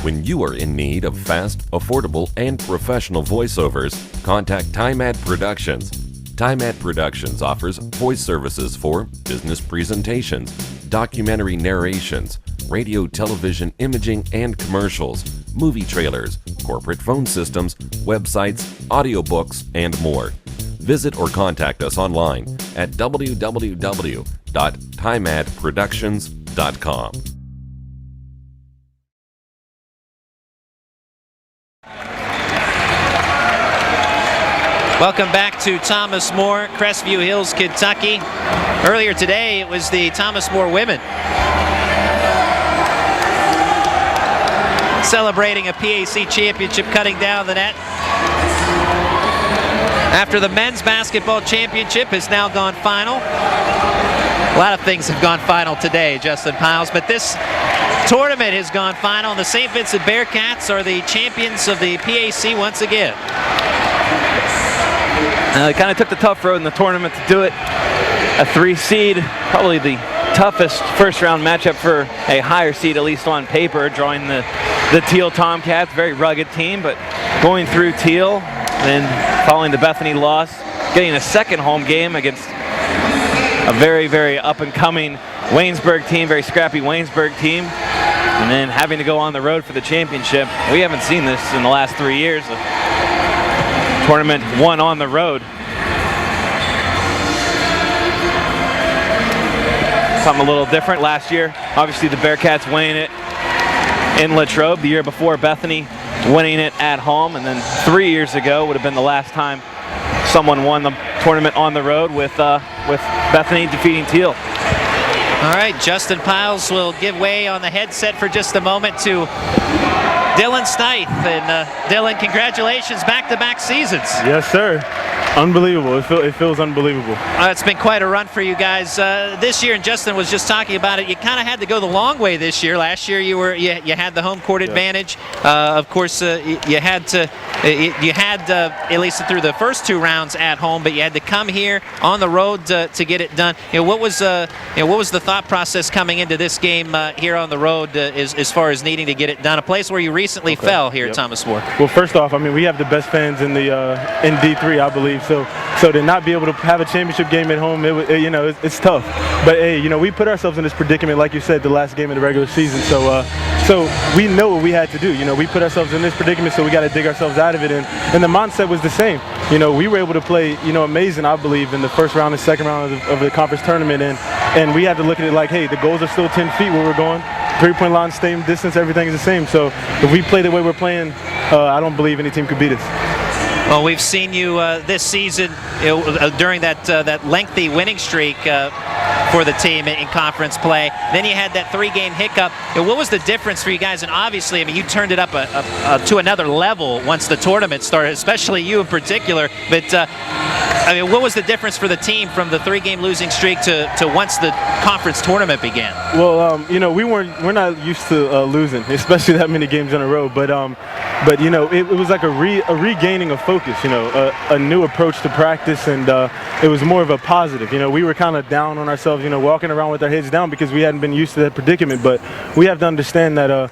When you are in need of fast, affordable, and professional voiceovers, contact TimeAd Productions. TimeAd Productions offers voice services for business presentations, documentary narrations, radio, television, imaging, and commercials, movie trailers, corporate phone systems, websites, audiobooks, and more. Visit or contact us online at www.timeadproductions.com. Welcome back to Thomas More, Crestview Hills, Kentucky. Earlier today, it was the Thomas More women celebrating a PAC championship, cutting down the net. After the men's basketball championship has now gone final. A lot of things have gone final today, Justin Piles, but this tournament has gone final, and the St. Vincent Bearcats are the champions of the PAC once again. They kind of took the tough road in the tournament to do it. A 3 seed, probably the toughest first-round matchup for a higher seed, at least on paper, drawing the Teal Tomcats. Very rugged team, but going through Teal, then following the Bethany loss, getting a second home game against a very, very up-and-coming Waynesburg team, very scrappy Waynesburg team, and then having to go on the road for the championship. We haven't seen this in the last 3 years. A tournament won on the road. Something a little different last year. Obviously the Bearcats winning it in Latrobe. The year before, Bethany winning it at home, and then 3 years ago would have been the last time someone won the tournament on the road with Bethany defeating Teal. All right, Justin Piles will give way on the headset for just a moment to Dylan Stith. And Dylan, congratulations, back-to-back seasons. Yes, sir. Unbelievable. It feels unbelievable. It's been quite a run for you guys this year, and Justin was just talking about it. You kind of had to go the long way this year. Last year you had the home court advantage. Of course, you had at least through the first 2 rounds at home, but you had to come here on the road to get it done. What was the thought process coming into this game here on the road as far as needing to get it done? A place where you recently fell here at Thomas More. Well, first off, I mean, we have the best fans in in D3, I believe. So to not be able to have a championship game at home, it's tough. But hey, we put ourselves in this predicament, like you said, the last game of the regular season. So we know what we had to do. We put ourselves in this predicament, so we got to dig ourselves out of it. And the mindset was the same. We were able to play, amazing, I believe, in the first round and second round of the conference tournament. And we had to look at it like, hey, the goals are still 10 feet where we're going. 3-point line, same distance, everything is the same. So if we play the way we're playing, I don't believe any team could beat us. Well, we've seen you this season during that lengthy winning streak for the team in conference play. Then you had that 3-game hiccup. What was the difference for you guys? And obviously, I mean, you turned it up to another level once the tournament started, especially you in particular. But I mean, what was the difference for the team from the 3-game losing streak to once the conference tournament began? Well, we're not used to losing, especially that many games in a row. But it was like a regaining of focus. A new approach to practice, and it was more of a positive. We were kind of down on ourselves, walking around with our heads down because we hadn't been used to that predicament. But we have to understand that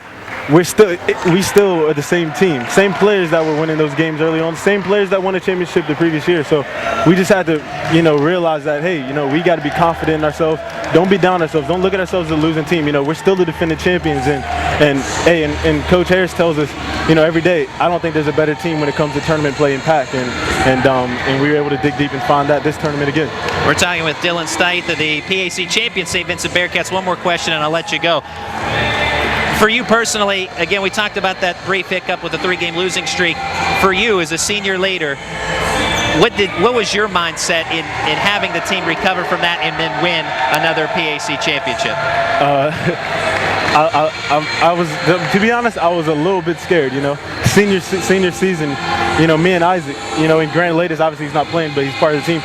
we still are the same team, same players that were winning those games early on, same players that won a championship the previous year. So we just had to, realize that, hey, we got to be confident in ourselves. Don't be down on ourselves. Don't look at ourselves as a losing team. We're still the defending champions, and Coach Harris tells us, every day, I don't think there's a better team when it comes to tournament play in PAC, and we were able to dig deep and find that this tournament again. We're talking with Dylan Stith, the PAC champion St. Vincent Bearcats. One more question, and I'll let you go. For you personally, again, we talked about that brief hiccup with the 3-game losing streak. For you, as a senior leader, what was your mindset in having the team recover from that and then win another PAC championship? I was, to be honest, I was a little bit scared. Senior season, me and Isaac, and Grant Latest, obviously he's not playing, but he's part of the team.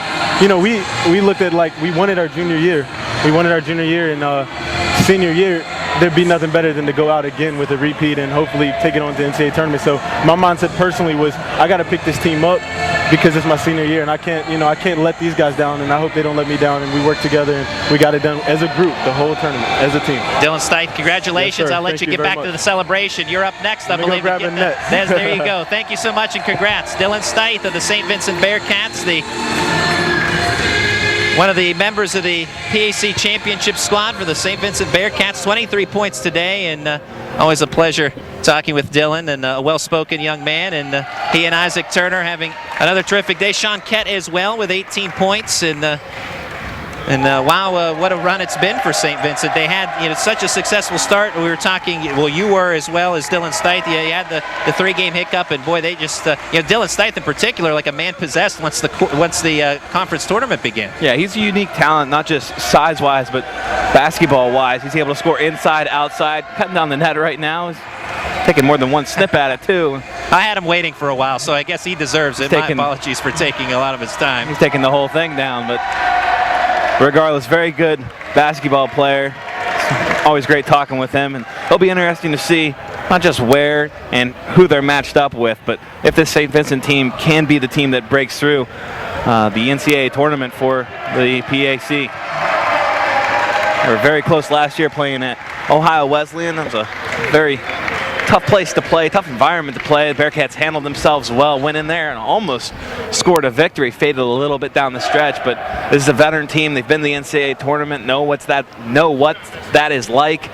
We looked at like we wanted our junior year. We wanted our junior year, and senior year, there'd be nothing better than to go out again with a repeat and hopefully take it on to the NCAA tournament. So my mindset personally was, I got to pick this team up because it's my senior year, and I can't let these guys down, and I hope they don't let me down. And we worked together, and we got it done as a group, the whole tournament, as a team. Dylan Stith, congratulations. Yes, I'll let Thank you get back to the celebration. You're up next, I believe. There you go. Thank you so much, and congrats. Dylan Stith of the St. Vincent Bearcats, one of the members of the PAC championship squad for the St. Vincent Bearcats. 23 points today, and always a pleasure talking with Dylan, and a well-spoken young man. And he and Isaac Turner having another terrific day. Sean Kett as well with 18 points, and wow, what a run it's been for St. Vincent. They had such a successful start. We were talking, well, you were as well as Dylan Stith. You had the 3-game hiccup, and boy, they just Dylan Stith in particular, like a man possessed once the conference tournament began. Yeah, he's a unique talent, not just size-wise, but basketball-wise. He's able to score inside, outside, cutting down the net right now. He's taking more than one snip at it too. I had him waiting for a while, so I guess he deserves it. My apologies for taking a lot of his time. He's taking the whole thing down, but regardless, very good basketball player. Always great talking with him, and it'll be interesting to see not just where and who they're matched up with, but if this St. Vincent team can be the team that breaks through the NCAA tournament for the PAC. They were very close last year playing at Ohio Wesleyan. That was a very tough place to play, tough environment to play. The Bearcats handled themselves well, went in there and almost scored a victory, faded a little bit down the stretch, but this is a veteran team. They've been to the NCAA tournament, know what that is like,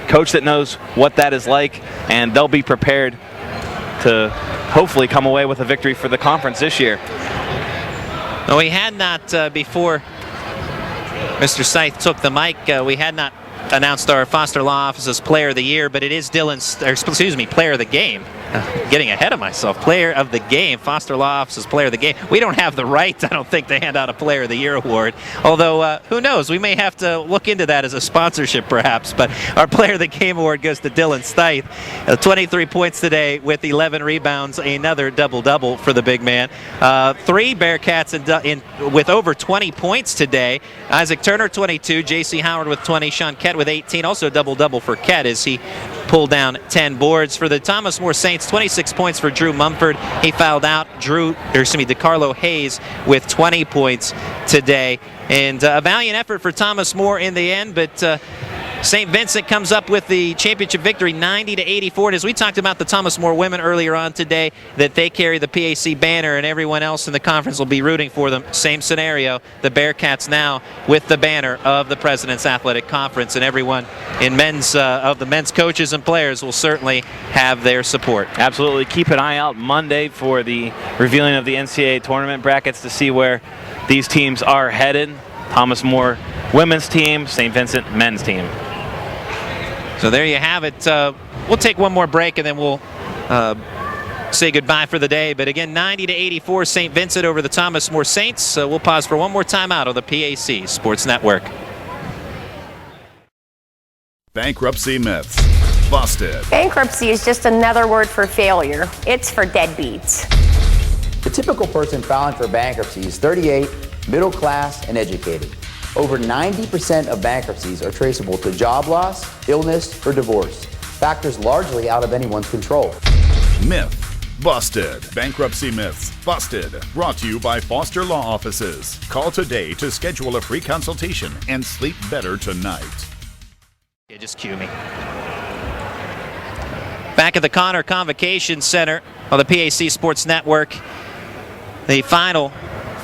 coach that knows what that is like, and they'll be prepared to hopefully come away with a victory for the conference this year. Well, we had not, before Mr. Scythe took the mic, we had not announced our Foster Law Office's Player of the Year, but it is Player of the Game. Getting ahead of myself. Player of the Game, Foster Law Office's Player of the Game. We don't have the right, I don't think, to hand out a Player of the Year award. Although, who knows? We may have to look into that as a sponsorship, perhaps. But our Player of the Game award goes to Dylan Stith. 23 points today with 11 rebounds, another double-double for the big man. 3 Bearcats with over 20 points today. Isaac Turner, 22. J.C. Howard with 20. Sean Kett with 18. Also double-double for Kett as he pulled down 10 boards. For the Thomas More Saints, 26 points for Drew Mumford. He fouled out DeCarlo Hayes with 20 points today. And a valiant effort for Thomas More in the end, but St. Vincent comes up with the championship victory 90-84. And as we talked about the Thomas More women earlier on today, that they carry the PAC banner and everyone else in the conference will be rooting for them. Same scenario. The Bearcats now with the banner of the President's Athletic Conference, and everyone in of the men's coaches and players will certainly have their support. Absolutely. Keep an eye out Monday for the revealing of the NCAA tournament brackets to see where these teams are headed. Thomas More women's team, St. Vincent men's team. So there you have it. We'll take one more break and then we'll say goodbye for the day. But again, 90-84 St. Vincent over the Thomas More Saints. We'll pause for one more time out on the PAC Sports Network. Bankruptcy myths busted. Bankruptcy is just another word for failure. It's for deadbeats. The typical person filing for bankruptcy is 38, middle class, and educated. Over 90% of bankruptcies are traceable to job loss, illness, or divorce, factors largely out of anyone's control. Myth busted. Bankruptcy myths busted. Brought to you by Foster Law Offices. Call today to schedule a free consultation and sleep better tonight. Yeah, just cue me. Back at the Connor Convocation Center on the PAC Sports Network, the final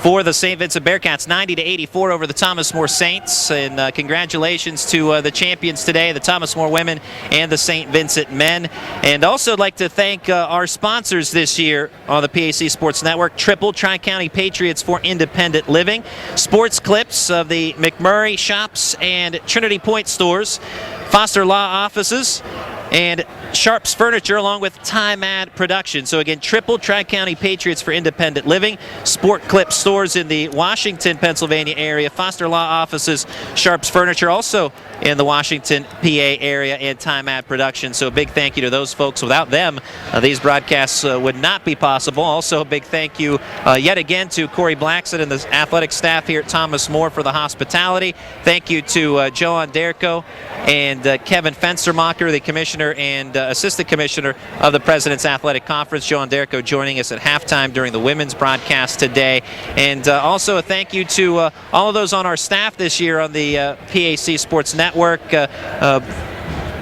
for the St. Vincent Bearcats, 90-84 over the Thomas More Saints. And congratulations to the champions today, the Thomas More women and the St. Vincent men. And also I'd like to thank our sponsors this year on the PAC Sports Network: Tri-County Patriots for Independent Living, Sports Clips of the McMurray Shops and Trinity Point stores, Foster Law Offices, and Sharp's Furniture, along with Time Ad Production. So again, Tri-County Patriots for Independent Living, Sport Clip stores in the Washington, Pennsylvania area, Foster Law Offices, Sharp's Furniture also in the Washington, PA area, and Time Ad Production. So a big thank you to those folks. Without them, these broadcasts would not be possible. Also a big thank you yet again to Corey Blackson and the athletic staff here at Thomas More for the hospitality. Thank you to Joe Onderko and Kevin Fenstermacher, the commissioner and assistant commissioner of the President's Athletic Conference. Joe Onderko joining us at halftime during the women's broadcast today. And also a thank you to all of those on our staff this year on the PAC Sports Network.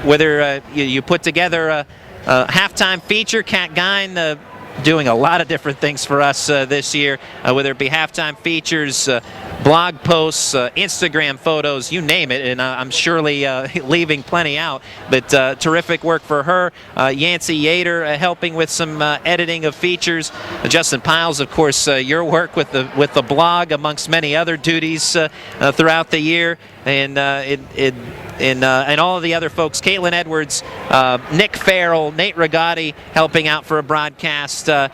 Whether you put together a halftime feature, Kat Gein doing a lot of different things for us this year, whether it be halftime features, blog posts, Instagram photos, you name it, and I'm surely leaving plenty out, but terrific work for her. Yancey Yater helping with some editing of features. Justin Piles, of course, your work with the blog, amongst many other duties throughout the year, and all of the other folks, Caitlin Edwards, Nick Farrell, Nate Rigotti helping out for a broadcast. The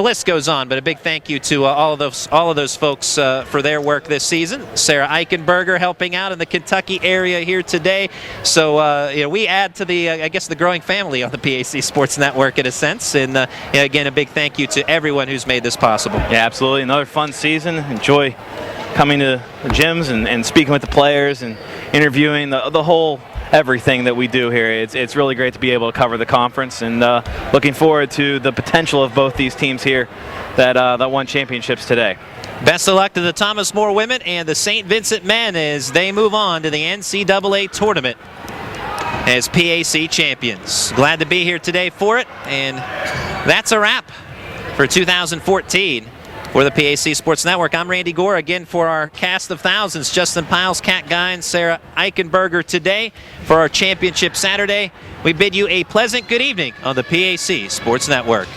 list goes on, but a big thank you to all of those folks for their work this season. Sarah Eichenberger helping out in the Kentucky area here today. So we add to the I guess the growing family on the PAC Sports Network in a sense. And again, a big thank you to everyone who's made this possible. Yeah, absolutely. Another fun season. Enjoy coming to the gyms and speaking with the players and interviewing the whole everything that we do here. It's really great to be able to cover the conference, and looking forward to the potential of both these teams here that won championships today. Best of luck to the Thomas More women and the St. Vincent men as they move on to the NCAA tournament as PAC champions. Glad to be here today for it, and that's a wrap for 2014 for the PAC Sports Network. I'm Randy Gore, again for our cast of thousands, Justin Piles, Kat Guy, and Sarah Eichenberger today for our Championship Saturday. We bid you a pleasant good evening on the PAC Sports Network.